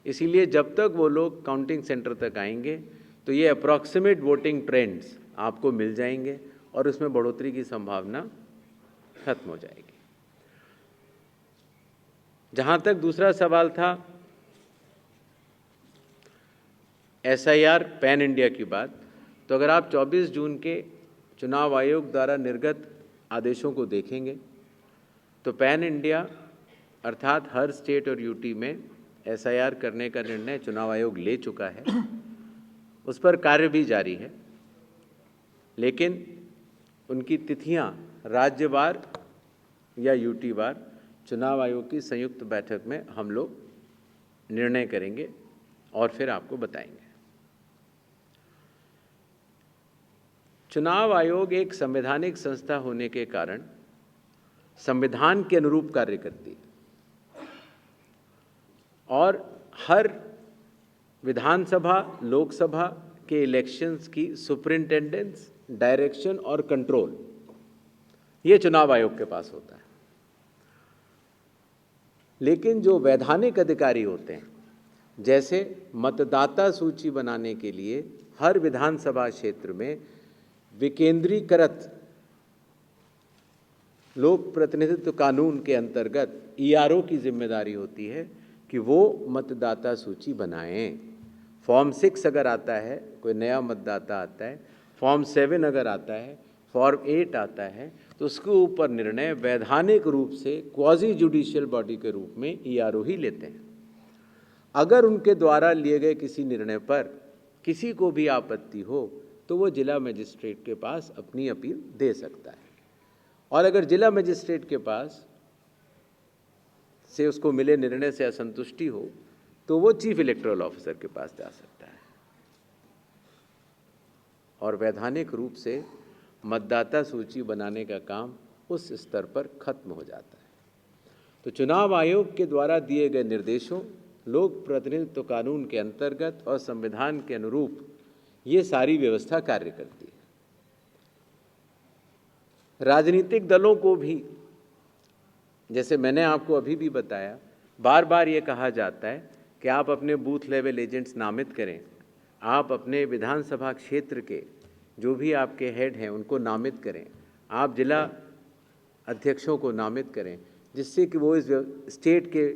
इसीलिए जब तक वो लोग काउंटिंग सेंटर तक आएंगे तो ये अप्रॉक्सीमेट वोटिंग ट्रेंड्स आपको मिल जाएंगे और उसमें बढ़ोतरी की संभावना खत्म हो जाएगी। जहाँ तक दूसरा सवाल था SIR पैन इंडिया की बात, तो अगर आप 24 जून के चुनाव आयोग द्वारा निर्गत आदेशों को देखेंगे तो पैन इंडिया अर्थात हर स्टेट और यूटी में SIR करने का निर्णय चुनाव आयोग ले चुका है। उस पर कार्य भी जारी है, लेकिन उनकी तिथियां राज्यवार या यूटीवार चुनाव आयोग की संयुक्त बैठक में हम लोग निर्णय करेंगे और फिर आपको बताएंगे। चुनाव आयोग एक संवैधानिक संस्था होने के कारण संविधान के अनुरूप कार्य करती है और हर विधानसभा, लोकसभा के इलेक्शंस की सुपरिंटेंडेंस, डायरेक्शन और कंट्रोल ये चुनाव आयोग के पास होता है। लेकिन जो वैधानिक अधिकारी होते हैं, जैसे मतदाता सूची बनाने के लिए हर विधानसभा क्षेत्र में विकेंद्रीकृत लोक प्रतिनिधित्व कानून के अंतर्गत ईआरओ की जिम्मेदारी होती है कि वो मतदाता सूची बनाएं। फॉर्म 6 अगर आता है, कोई नया मतदाता आता है, फॉर्म 7 अगर आता है, फॉर्म 8 आता है, तो उसके ऊपर निर्णय वैधानिक रूप से क्वाजी जुडिशियल बॉडी के रूप में ईआरओ ही लेते हैं। अगर उनके द्वारा लिए गए किसी निर्णय पर किसी को भी आपत्ति हो तो वो जिला मजिस्ट्रेट के पास अपनी अपील दे सकता है, और अगर जिला मजिस्ट्रेट के पास से उसको मिले निर्णय से असंतुष्टि हो तो वो चीफ इलेक्टोरल ऑफिसर के पास जा सकता है, और वैधानिक रूप से मतदाता सूची बनाने का काम उस स्तर पर खत्म हो जाता है। तो चुनाव आयोग के द्वारा दिए गए निर्देशों, लोक प्रतिनिधित्व कानून के अंतर्गत और संविधान के अनुरूप ये सारी व्यवस्था कार्य करती है। राजनीतिक दलों को भी, जैसे मैंने आपको अभी भी बताया, बार बार ये कहा जाता है कि आप अपने बूथ लेवल एजेंट्स नामित करें, आप अपने विधानसभा क्षेत्र के जो भी आपके हेड हैं उनको नामित करें, आप जिला अध्यक्षों को नामित करें, जिससे कि वो इस स्टेट के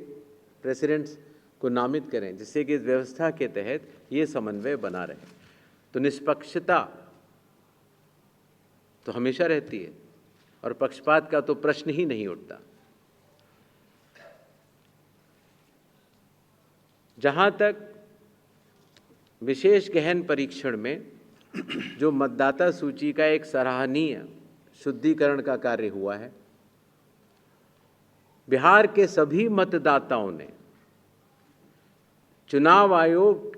प्रेसिडेंट्स को नामित करें, जिससे कि इस व्यवस्था के तहत ये समन्वय बना रहे। तो निष्पक्षता तो हमेशा रहती है और पक्षपात का तो प्रश्न ही नहीं उठता। जहाँ तक विशेष गहन परीक्षण में जो मतदाता सूची का एक सराहनीय शुद्धिकरण का कार्य हुआ है, बिहार के सभी मतदाताओं ने चुनाव आयोग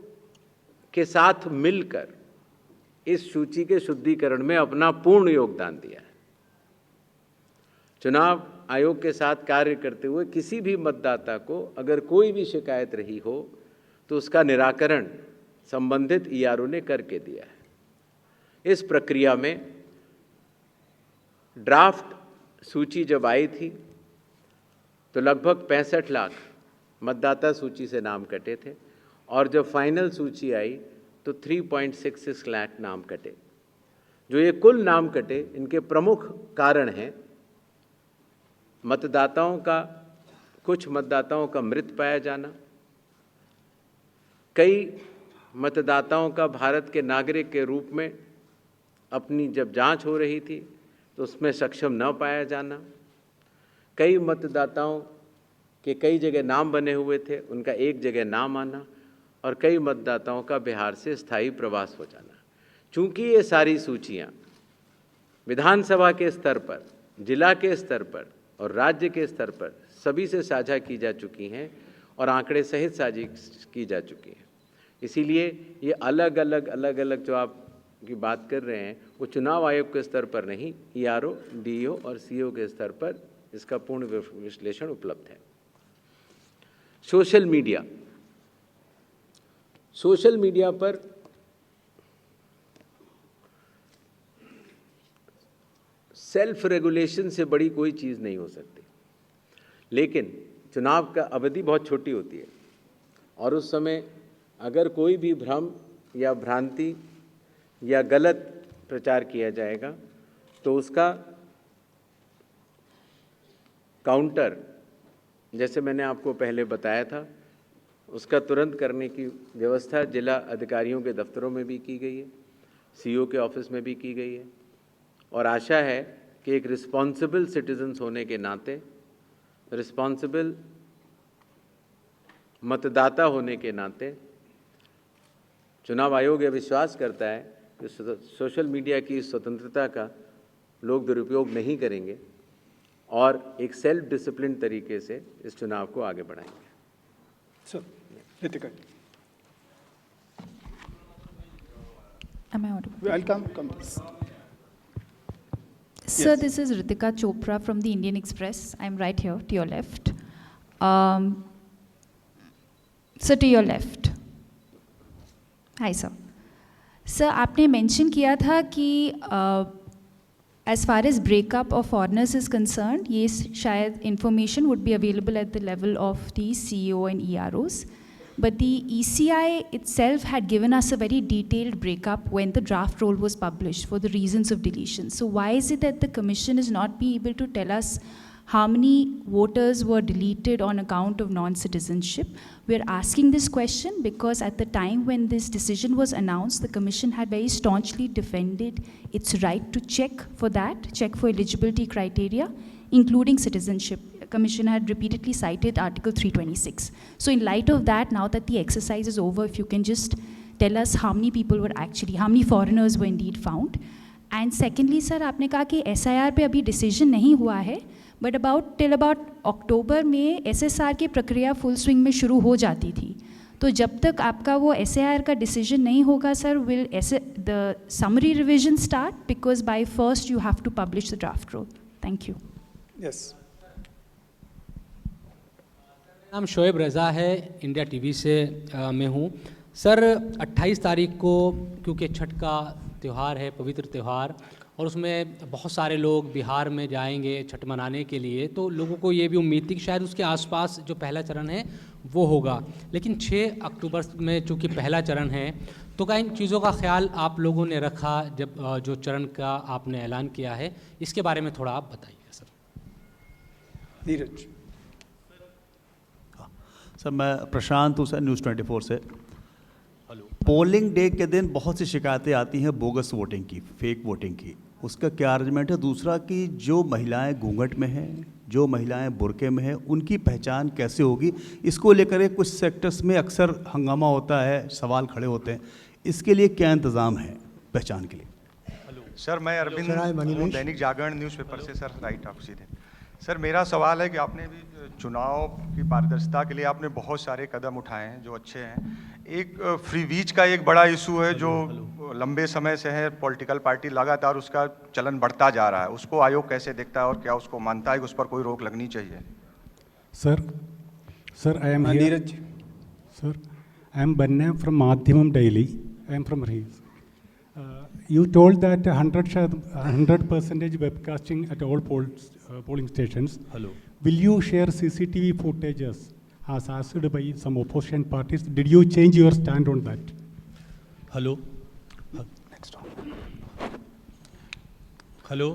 के साथ मिलकर इस सूची के शुद्धिकरण में अपना पूर्ण योगदान दिया है। चुनाव आयोग के साथ कार्य करते हुए किसी भी मतदाता को अगर कोई भी शिकायत रही हो तो उसका निराकरण संबंधित ईआरओ ने करके दिया है। इस प्रक्रिया में ड्राफ्ट सूची जब आई थी तो लगभग 65 लाख मतदाता सूची से नाम कटे थे, और जब फाइनल सूची आई तो 3.66 लाख नाम कटे। जो ये कुल नाम कटे, इनके प्रमुख कारण हैं मतदाताओं का, कुछ मतदाताओं का मृत पाया जाना, कई मतदाताओं का भारत के नागरिक के रूप में अपनी जब जांच हो रही थी तो उसमें सक्षम न पाया जाना, कई मतदाताओं के कई जगह नाम बने हुए थे, उनका एक जगह नाम आना, और कई मतदाताओं का बिहार से स्थायी प्रवास हो जाना। चूंकि ये सारी सूचियां विधानसभा के स्तर पर, जिला के स्तर पर और राज्य के स्तर पर सभी से साझा की जा चुकी हैं और आंकड़े सहित साझी की जा चुकी हैं, इसीलिए ये अलग अलग जो आप की बात कर रहे हैं वो चुनाव आयोग के स्तर पर नहीं, ईआरओ, डीईओ और सीओ के स्तर पर इसका पूर्ण विश्लेषण उपलब्ध है। सोशल मीडिया पर सेल्फ रेगुलेशन से बड़ी कोई चीज़ नहीं हो सकती, लेकिन चुनाव का अवधि बहुत छोटी होती है और उस समय अगर कोई भी भ्रम या भ्रांति या गलत प्रचार किया जाएगा तो उसका काउंटर, जैसे मैंने आपको पहले बताया था, उसका तुरंत करने की व्यवस्था जिला अधिकारियों के दफ्तरों में भी की गई है, सीईओ के ऑफिस में भी की गई है, और आशा है कि एक रिस्पॉन्सिबल सिटीजन्स होने के नाते, रिस्पॉन्सिबल मतदाता होने के नाते चुनाव आयोग यह विश्वास करता है कि सोशल मीडिया की स्वतंत्रता का लोग दुरुपयोग नहीं करेंगे और एक सेल्फ डिसिप्लिन तरीके से इस चुनाव को आगे बढ़ाएंगे। Sir, Ritika. Am I audible? I'll come. Sir, Yes. this is Ritika Chopra from the Indian Express. I'm right here to your left. Sir, to your left. Hi, sir. Sir, आपने mention किया था कि as far as breakup of foreigners is concerned, ये शायद information would be available at the level of the CEO and EROs. But the ECI itself had given us a very detailed breakup when the draft roll was published for the reasons of deletion. So why is it that the Commission is not be able to tell us how many voters were deleted on account of non-citizenship? We're asking this question because at the time when this decision was announced, the Commission had very staunchly defended its right to check for that, check for eligibility criteria, including citizenship. The Commission had repeatedly cited Article 326. So in light of that, now that the exercise is over, if you can just tell us how many people were actually, how many foreigners were indeed found. And secondly, sir, आपने कहा कि SIR पे अभी decision नहीं हुआ है, but till about अक्टूबर में SSR की प्रक्रिया फुल स्विंग में शुरू हो जाती थी. तो जब तक आपका वो SIR का डिसीजन नहीं होगा sir, will the summary revision start? Because by 1st you have to publish the draft roll. Thank you. Yes. नाम शोएब रज़ा है, इंडिया टीवी से मैं हूँ. सर 28 तारीख को क्योंकि छठ का त्यौहार है, पवित्र त्यौहार, और उसमें बहुत सारे लोग बिहार में जाएंगे छठ मनाने के लिए, तो लोगों को ये भी उम्मीद थी कि शायद उसके आसपास जो पहला चरण है वो होगा. लेकिन 6 अक्टूबर में चूँकि पहला चरण है, तो क्या इन चीज़ों का ख्याल आप लोगों ने रखा जब जो चरण का आपने ऐलान किया है? इसके बारे में थोड़ा आप बताइए सर. नीरज. सर मैं प्रशांत हूँ सर, न्यूज़ 24 से. पोलिंग डे के दिन बहुत सी शिकायतें आती हैं बोगस वोटिंग की, फेक वोटिंग की. उसका क्या अरेंजमेंट है? दूसरा कि जो महिलाएं घूंघट में हैं, जो महिलाएं बुर्के में हैं, उनकी पहचान कैसे होगी? इसको लेकर कुछ सेक्टर्स में अक्सर हंगामा होता है, सवाल खड़े होते हैं. इसके लिए क्या इंतज़ाम है पहचान के लिए? सर मैं अरविंद हूँ, दैनिक जागरण न्यूज़पेपर से. सर राइट आप सीधे. सर मेरा सवाल है कि आपने भी चुनाव की पारदर्शिता के लिए आपने बहुत सारे कदम उठाए हैं जो अच्छे हैं. एक फ्री वीज का एक बड़ा इशू है जो लंबे समय से है. पॉलिटिकल पार्टी लगातार उसका चलन बढ़ता जा रहा है. उसको आयोग कैसे देखता है और क्या उसको मानता है कि उस पर कोई रोक लगनी चाहिए? Sir I am Neeraj. Sir I am Banna from Madhyamam daily. I am from रीज. You told that 100% webcasting at all polling stations. Hello. Will you share CCTV footages as asked by some opposition parties? Did you change your stand on that? Hello. Next one. Hello.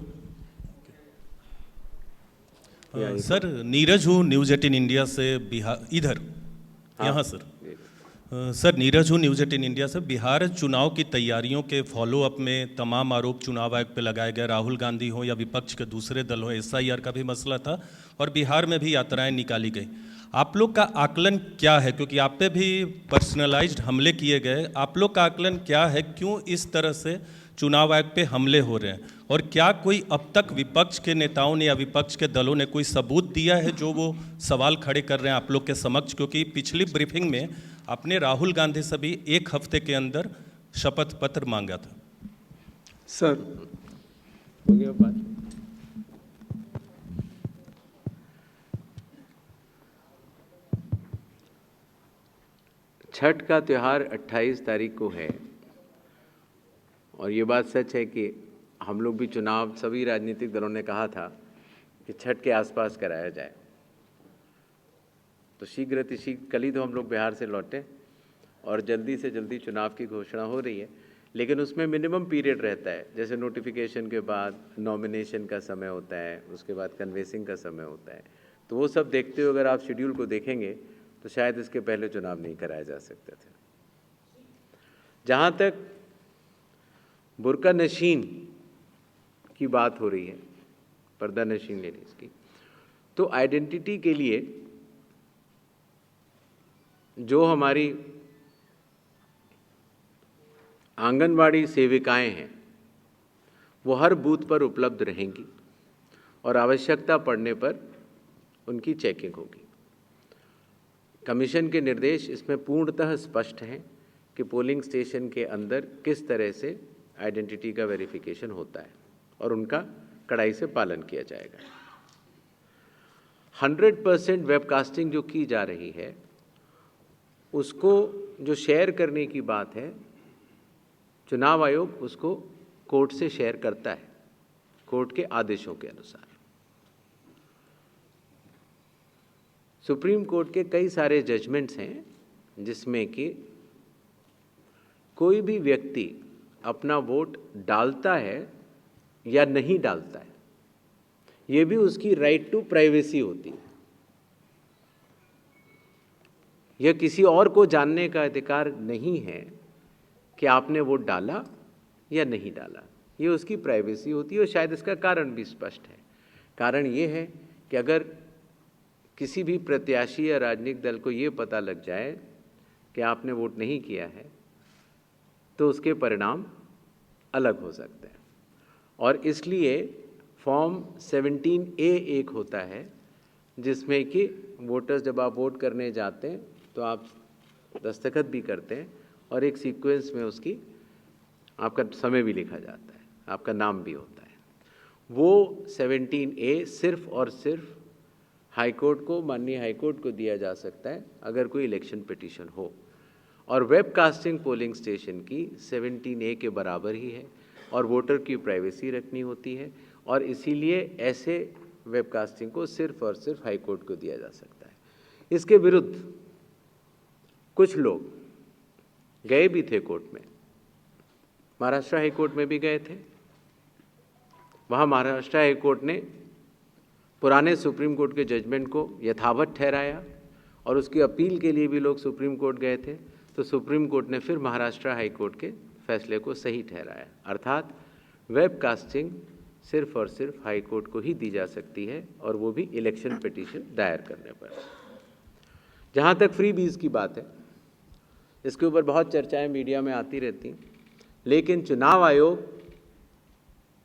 Sir Neeraj हूँ, news 18 India से बिहार. इधर यहाँ sir. Sir Neeraj हूँ, news 18 India से. बिहार चुनाव की तैयारियों के फॉलोअप में तमाम आरोप चुनाव आयोग पर लगाए गए. राहुल गांधी हो या विपक्ष के दूसरे दल हो, SIR का भी मसला था और बिहार में भी यात्राएं निकाली गई. आप लोग का आकलन क्या है? क्योंकि आप पे भी पर्सनलाइज्ड हमले किए गए. आप लोग का आकलन क्या है? क्यों इस तरह से चुनाव आयोग पे हमले हो रहे हैं? और क्या कोई अब तक विपक्ष के नेताओं ने या विपक्ष के दलों ने कोई सबूत दिया है जो वो सवाल खड़े कर रहे हैं आप लोग के समक्ष? क्योंकि पिछली ब्रीफिंग में आपने राहुल गांधी से भी 1 हफ्ते के अंदर शपथ पत्र मांगा था. सर हो गया बात. छठ का त्यौहार 28 तारीख को है और ये बात सच है कि हम लोग भी चुनाव, सभी राजनीतिक दलों ने कहा था कि छठ के आसपास कराया जाए. तो शीघ्र कल ही तो हम लोग बिहार से लौटे और जल्दी से जल्दी चुनाव की घोषणा हो रही है. लेकिन उसमें मिनिमम पीरियड रहता है, जैसे नोटिफिकेशन के बाद नॉमिनेशन का समय होता है, उसके बाद कन्वेंसिंग का समय होता है. तो वो सब देखते हुए अगर आप शेड्यूल को देखेंगे तो शायद इसके पहले चुनाव नहीं कराए जा सकते थे. जहाँ तक बुर्का नशीन की बात हो रही है, पर्दा नशीन लेडीज की, तो आइडेंटिटी के लिए जो हमारी आंगनवाड़ी सेविकाएं हैं वो हर बूथ पर उपलब्ध रहेंगी और आवश्यकता पड़ने पर उनकी चेकिंग होगी. कमीशन के निर्देश इसमें पूर्णतः स्पष्ट हैं कि पोलिंग स्टेशन के अंदर किस तरह से आइडेंटिटी का वेरिफिकेशन होता है और उनका कड़ाई से पालन किया जाएगा. 100% वेबकास्टिंग जो की जा रही है उसको जो शेयर करने की बात है, चुनाव आयोग उसको कोर्ट से शेयर करता है. कोर्ट के आदेशों के अनुसार। सुप्रीम कोर्ट के कई सारे जजमेंट्स हैं जिसमें कि कोई भी व्यक्ति अपना वोट डालता है या नहीं डालता है, ये भी उसकी राइट टू प्राइवेसी होती है। यह किसी और को जानने का अधिकार नहीं है कि आपने वोट डाला या नहीं डाला, ये उसकी प्राइवेसी होती है। और शायद इसका कारण भी स्पष्ट है। कारण ये है कि अगर किसी भी प्रत्याशी या राजनीतिक दल को ये पता लग जाए कि आपने वोट नहीं किया है, तो उसके परिणाम अलग हो सकते हैं। और इसलिए फॉर्म 17A एक होता है जिसमें कि वोटर्स, जब आप वोट करने जाते हैं तो आप दस्तखत भी करते हैं और एक सीक्वेंस में उसकी आपका समय भी लिखा जाता है, आपका नाम भी होता है। वो 17A सिर्फ और सिर्फ हाईकोर्ट को, माननीय हाईकोर्ट को दिया जा सकता है अगर कोई इलेक्शन पिटीशन हो। और वेबकास्टिंग पोलिंग स्टेशन की 17A के बराबर ही है और वोटर की प्राइवेसी रखनी होती है, और इसीलिए ऐसे वेबकास्टिंग को सिर्फ और सिर्फ हाईकोर्ट को दिया जा सकता है। इसके विरुद्ध कुछ लोग गए भी थे कोर्ट में, महाराष्ट्र हाई कोर्ट में भी गए थे। वहाँ महाराष्ट्र हाई कोर्ट ने पुराने सुप्रीम कोर्ट के जजमेंट को यथावत ठहराया और उसकी अपील के लिए भी लोग सुप्रीम कोर्ट गए थे। तो सुप्रीम कोर्ट ने फिर महाराष्ट्र हाई कोर्ट के फैसले को सही ठहराया, अर्थात वेबकास्टिंग सिर्फ और सिर्फ हाई कोर्ट को ही दी जा सकती है, और वो भी इलेक्शन पिटीशन दायर करने पर। जहाँ तक फ्री बीज की बात है, इसके ऊपर बहुत चर्चाएं मीडिया में आती रहती हैं, लेकिन चुनाव आयोग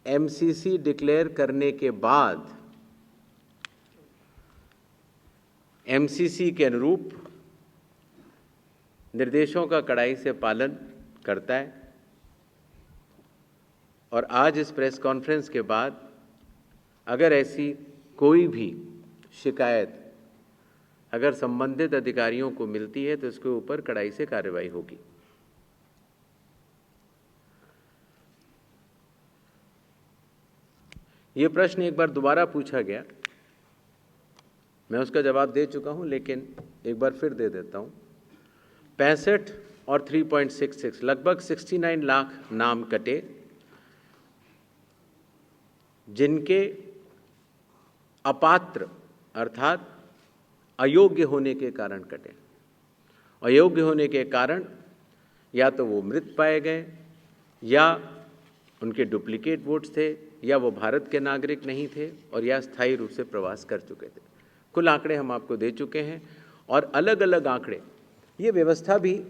MCC डिक्लेयर करने के बाद MCC के अनुरूप निर्देशों का कड़ाई से पालन करता है। और आज इस प्रेस कॉन्फ्रेंस के बाद अगर ऐसी कोई भी शिकायत अगर संबंधित अधिकारियों को मिलती है तो इसके ऊपर कड़ाई से कार्रवाई होगी। ये प्रश्न एक बार दोबारा पूछा गया, मैं उसका जवाब दे चुका हूं, लेकिन एक बार फिर दे देता हूं। 65 और 3.66 लगभग 69 लाख नाम कटे, जिनके अपात्र अर्थात अयोग्य होने के कारण कटे। अयोग्य होने के कारण या तो वो मृत पाए गए, या उनके डुप्लीकेट वोट्स थे, या वो भारत के नागरिक नहीं थे, और या स्थायी रूप से प्रवास कर चुके थे। कुल आंकड़े हम आपको दे चुके हैं, और अलग अलग आंकड़े, ये व्यवस्था भी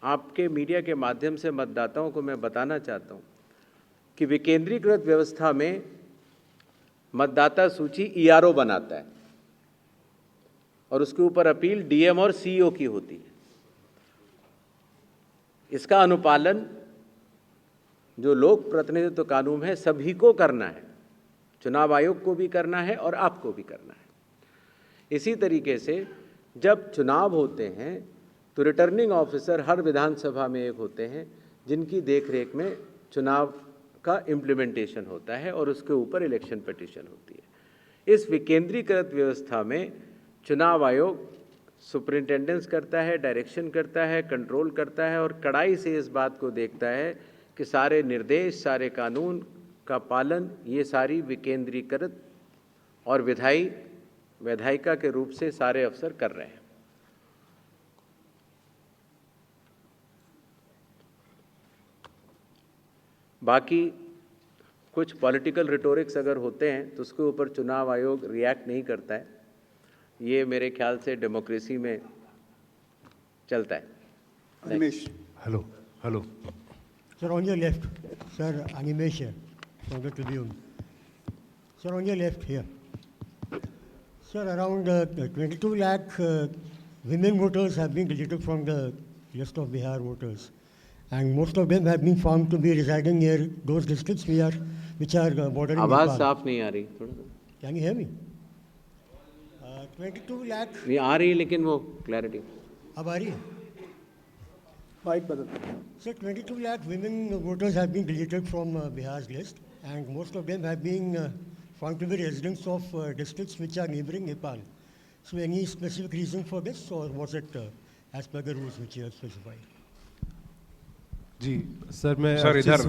आपके मीडिया के माध्यम से मतदाताओं को मैं बताना चाहता हूँ कि विकेंद्रीकृत व्यवस्था में मतदाता सूची ERO बनाता है और उसके ऊपर अपील DM और CEO की होती है। इसका अनुपालन जो लोक प्रतिनिधित्व कानून है सभी को करना है, चुनाव आयोग को भी करना है और आपको भी करना है। इसी तरीके से जब चुनाव होते हैं तो रिटर्निंग ऑफिसर हर विधानसभा में एक होते हैं जिनकी देखरेख में चुनाव का इम्प्लीमेंटेशन होता है और उसके ऊपर इलेक्शन पिटीशन होती है। इस विकेंद्रीकृत व्यवस्था में चुनाव आयोग सुपरिंटेंडेंस करता है, डायरेक्शन करता है, कंट्रोल करता है और कड़ाई से इस बात को देखता है कि सारे निर्देश, सारे कानून का पालन ये सारी विकेंद्रीकृत और विधायिका के रूप से सारे अफसर कर रहे हैं। बाकी कुछ पॉलिटिकल रिटोरिक्स अगर होते हैं तो उसके ऊपर चुनाव आयोग रिएक्ट नहीं करता है। ये मेरे ख्याल से डेमोक्रेसी में चलता है। Animesh. Hello, hello. Sir, on your left, sir, Animesh here from the Tribune. Sir, on your left here. Sir, around 22 lakh women voters have been deleted from the list of Bihar voters. And most of them have been found to be residing near those districts which are bordering Nepal. आवाज साफ नहीं आ रही थोड़ा। Can you hear me? 22 lakh. ये आ रही है लेकिन वो क्लैरिटी। अब आ रही है? माइक बदल। Sir, 22 lakh women voters have been deleted from Bihar's list. and most of them have been found to be residents of districts which are neighboring Nepal. So any specific reason for this, or was it as per the rules which you have specified? जी sir, मैं sir इधर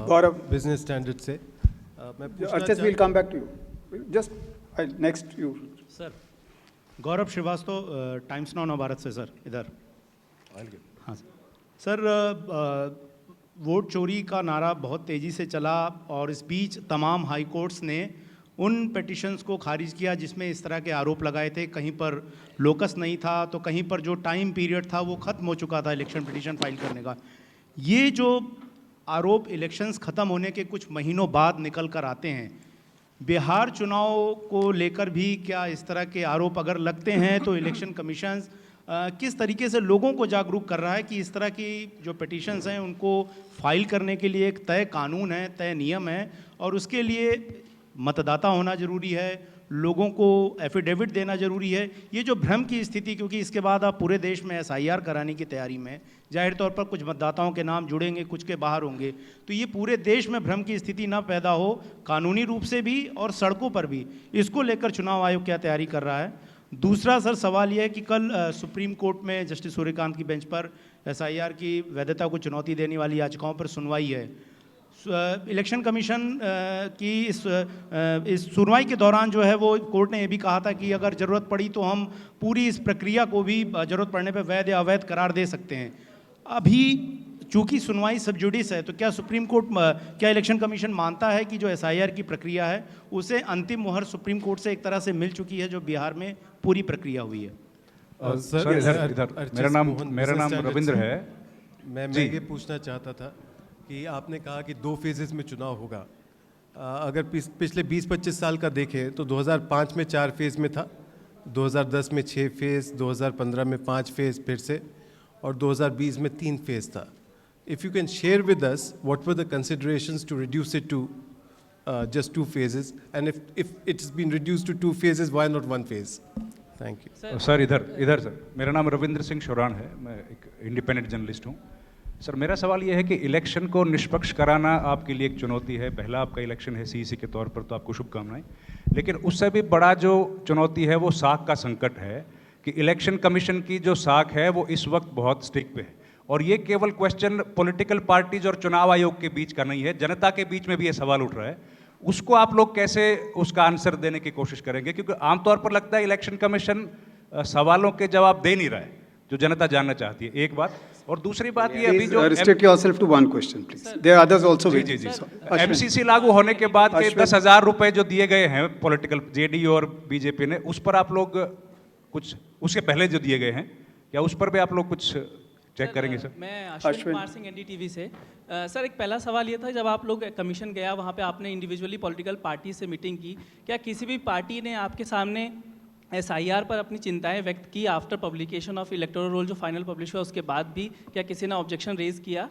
Gaurav business standard से मैं Archit, we'll come back to you. Just next you. Sir Gaurav Shrivastava, Times Now Navbharat से sir इधर। हाँ sir, vote चोरी का नारा बहुत तेज़ी से चला और इस बीच तमाम हाई कोर्ट्स ने उन पिटिशंस को खारिज किया जिसमें इस तरह के आरोप लगाए थे। कहीं पर लोकस नहीं था तो कहीं पर जो टाइम पीरियड था वो ख़त्म हो चुका था इलेक्शन पिटिशन फाइल करने का। ये जो आरोप इलेक्शंस ख़त्म होने के कुछ महीनों बाद निकल कर आते हैं, बिहार चुनाव को लेकर भी क्या इस तरह के आरोप अगर लगते हैं तो इलेक्शन कमीशन किस तरीके से लोगों को जागरूक कर रहा है कि इस तरह की जो पिटिशंस हैं उनको फाइल करने के लिए एक तय कानून है, तय नियम है और उसके लिए मतदाता होना ज़रूरी है, लोगों को एफिडेविट देना ज़रूरी है। ये जो भ्रम की स्थिति, क्योंकि इसके बाद आप पूरे देश में SIR कराने की तैयारी में, जाहिर तौर पर कुछ मतदाताओं के नाम जुड़ेंगे, कुछ के बाहर होंगे, तो ये पूरे देश में भ्रम की स्थिति ना पैदा हो, कानूनी रूप से भी और सड़कों पर भी, इसको लेकर चुनाव आयोग क्या तैयारी कर रहा है। दूसरा सर सवाल यह है कि कल सुप्रीम कोर्ट में जस्टिस सूर्यकांत की बेंच पर SIR की वैधता को चुनौती देने वाली याचिकाओं पर सुनवाई है। इलेक्शन कमीशन की इस सुनवाई के दौरान जो है वो कोर्ट ने ये भी कहा था कि अगर ज़रूरत पड़ी तो हम पूरी इस प्रक्रिया को भी ज़रूरत पड़ने पर वैध या अवैध करार दे सकते हैं। अभी चूंकि सुनवाई सब जुडिस है तो क्या सुप्रीम कोर्ट, क्या इलेक्शन कमीशन मानता है कि जो SIR की प्रक्रिया है उसे अंतिम मुहर सुप्रीम कोर्ट से एक तरह से मिल चुकी है जो बिहार में पूरी प्रक्रिया हुई है? सर इधर मेरा नाम रविंद्र है। मैं ये पूछना चाहता था कि आपने कहा कि 2 फेजेस में चुनाव होगा। अगर पिछले 20-25 साल का देखें तो 2005 में 4 फेज़ में था, 2010 में 6 फेज़, 2015 में 5 फेज़ फिर से और 2020 में 3 फेज़ था। If you can share with us what were the considerations to reduce it to just 2 phases, and if it's been reduced to 2 phases, why not 1 phase? Thank you. Sir इधर sir, मेरा नाम रविंद्र सिंह शोरान है, मैं एक independent journalist हूँ। Sir मेरा सवाल ये है कि इलेक्शन को निष्पक्ष कराना आपके लिए एक चुनौती है। पहला आपका इलेक्शन है CEC के तौर पर, तो आपको शुभकामनाएं। लेकिन उससे भी बड़ा जो चुनौती है वो साख का संकट है कि इलेक्शन कमीशन की जो साख है वो इस वक्त बहुत स्टिक पे है और ये केवल क्वेश्चन पॉलिटिकल पार्टीज और चुनाव आयोग के बीच का नहीं है, जनता के बीच में भी ये सवाल उठ रहा है। उसको आप लोग कैसे उसका आंसर देने की कोशिश करेंगे? क्योंकि आमतौर पर लगता है इलेक्शन कमीशन सवालों के जवाब दे नहीं रहा है जो जनता जानना चाहती है, एक बात। और दूसरी बात ये अभी जो restrict yourself to one question please. There are others also waiting. MCC लागू होने के बाद के 10,000 रुपए जो दिए गए हैं पॉलिटिकल JDU और बीजेपी ने, उस पर आप लोग कुछ, उसके पहले जो दिए गए हैं क्या उस पर भी आप लोग कुछ चेक करेंगे? सर मैं अश्विन कुमार सिंह NDTV से। सर एक पहला सवाल ये था, जब आप लोग कमीशन गया वहाँ पे आपने इंडिविजुअली पॉलिटिकल पार्टी से मीटिंग की, क्या किसी भी पार्टी ने आपके सामने SIR पर अपनी चिंताएं व्यक्त की after publication of electoral roll जो फाइनल पब्लिश हुआ उसके बाद भी? क्या किसी ने ऑब्जेक्शन रेज किया?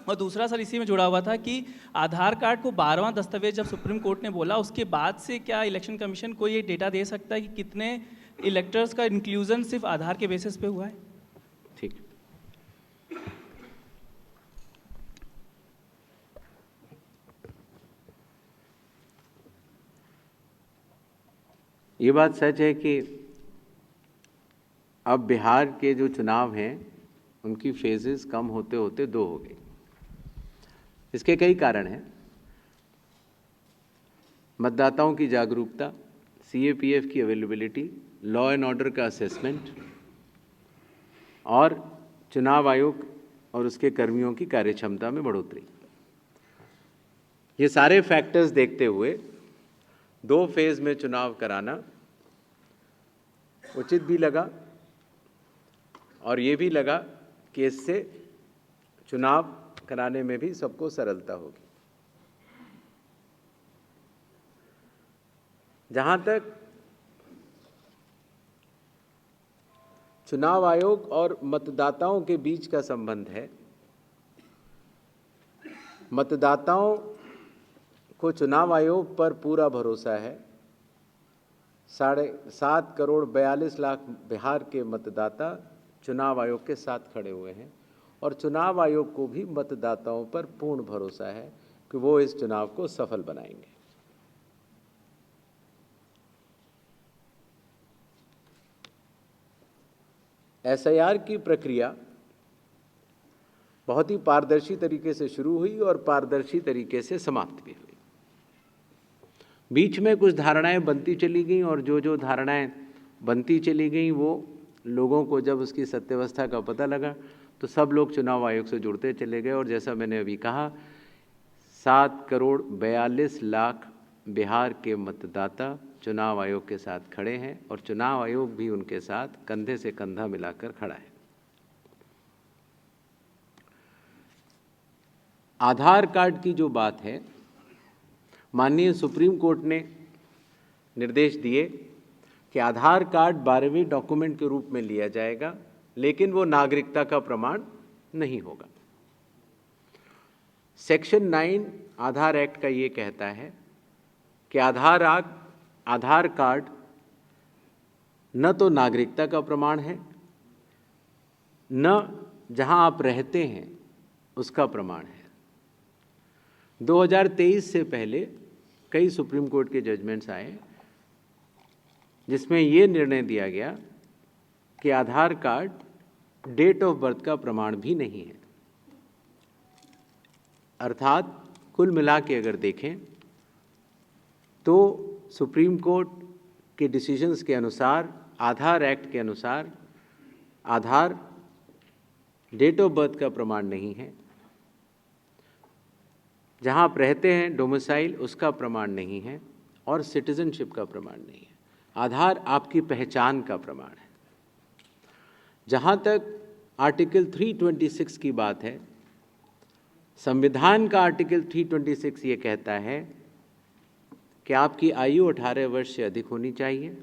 और दूसरा सर इसी में जुड़ा हुआ था कि आधार कार्ड को 12वां दस्तावेज जब सुप्रीम कोर्ट ने बोला उसके बाद से क्या इलेक्शन कमीशन को ये डेटा दे सकता है कि कितने इलेक्टर्स का इंक्लूजन सिर्फ आधार के बेसिस पे हुआ है? ठीक। ये बात सच है कि अब बिहार के जो चुनाव हैं उनकी फेजेस कम होते होते 2 हो गई। इसके कई कारण हैं। मतदाताओं की जागरूकता, CAPF की अवेलेबिलिटी, लॉ एंड ऑर्डर का असेसमेंट और चुनाव आयोग और उसके कर्मियों की कार्यक्षमता में बढ़ोतरी। ये सारे फैक्टर्स देखते हुए 2 फेज में चुनाव कराना उचित भी लगा और ये भी लगा कि इससे चुनाव कराने में भी सबको सरलता होगी। जहां तक चुनाव आयोग और मतदाताओं के बीच का संबंध है, मतदाताओं को चुनाव आयोग पर पूरा भरोसा है। 7.5 करोड़ 42 लाख बिहार के मतदाता चुनाव आयोग के साथ खड़े हुए हैं और चुनाव आयोग को भी मतदाताओं पर पूर्ण भरोसा है कि वो इस चुनाव को सफल बनाएंगे। एसआईआर की प्रक्रिया बहुत ही पारदर्शी तरीके से शुरू हुई और पारदर्शी तरीके से समाप्त भी हुई। बीच में कुछ धारणाएं बनती चली गईं और जो धारणाएं बनती चली गईं वो लोगों को जब उसकी सत्यावस्था का पता लगा तो सब लोग चुनाव आयोग से जुड़ते चले गए। और जैसा मैंने अभी कहा, 7,42,00,000 बिहार के मतदाता चुनाव आयोग के साथ खड़े हैं और चुनाव आयोग भी उनके साथ कंधे से कंधा मिलाकर खड़ा है। आधार कार्ड की जो बात है, माननीय सुप्रीम कोर्ट ने निर्देश दिए कि आधार कार्ड 12वें डॉक्यूमेंट के रूप में लिया जाएगा, लेकिन वो नागरिकता का प्रमाण नहीं होगा। सेक्शन 9 आधार एक्ट का ये कहता है कि आधार कार्ड न तो नागरिकता का प्रमाण है, न जहां आप रहते हैं उसका प्रमाण है। 2023 से पहले कई सुप्रीम कोर्ट के जजमेंट्स आए जिसमें ये निर्णय दिया गया कि आधार कार्ड डेट ऑफ बर्थ का प्रमाण भी नहीं है। अर्थात कुल मिला के अगर देखें तो सुप्रीम कोर्ट के डिसीजंस के अनुसार, आधार एक्ट के अनुसार, आधार डेट ऑफ बर्थ का प्रमाण नहीं है, जहां आप रहते हैं डोमिसाइल उसका प्रमाण नहीं है और सिटीजनशिप का प्रमाण नहीं है। आधार आपकी पहचान का प्रमाण है। जहां तक आर्टिकल 326 की बात है, संविधान का आर्टिकल 326 ये कहता है कि आपकी आयु 18 वर्ष से अधिक होनी चाहिए,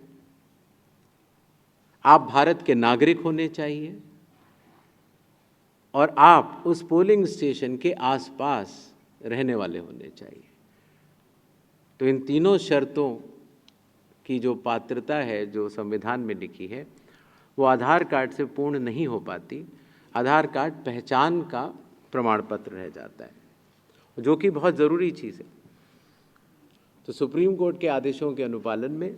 आप भारत के नागरिक होने चाहिए और आप उस पोलिंग स्टेशन के आसपास रहने वाले होने चाहिए। तो इन तीनों शर्तों की जो पात्रता है जो संविधान में लिखी है वो आधार कार्ड से पूर्ण नहीं हो पाती। आधार कार्ड पहचान का प्रमाण पत्र रह जाता है, जो कि बहुत ज़रूरी चीज़ है। तो सुप्रीम कोर्ट के आदेशों के अनुपालन में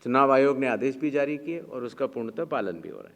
चुनाव आयोग ने आदेश भी जारी किए और उसका पूर्णतः पालन भी हो रहा है।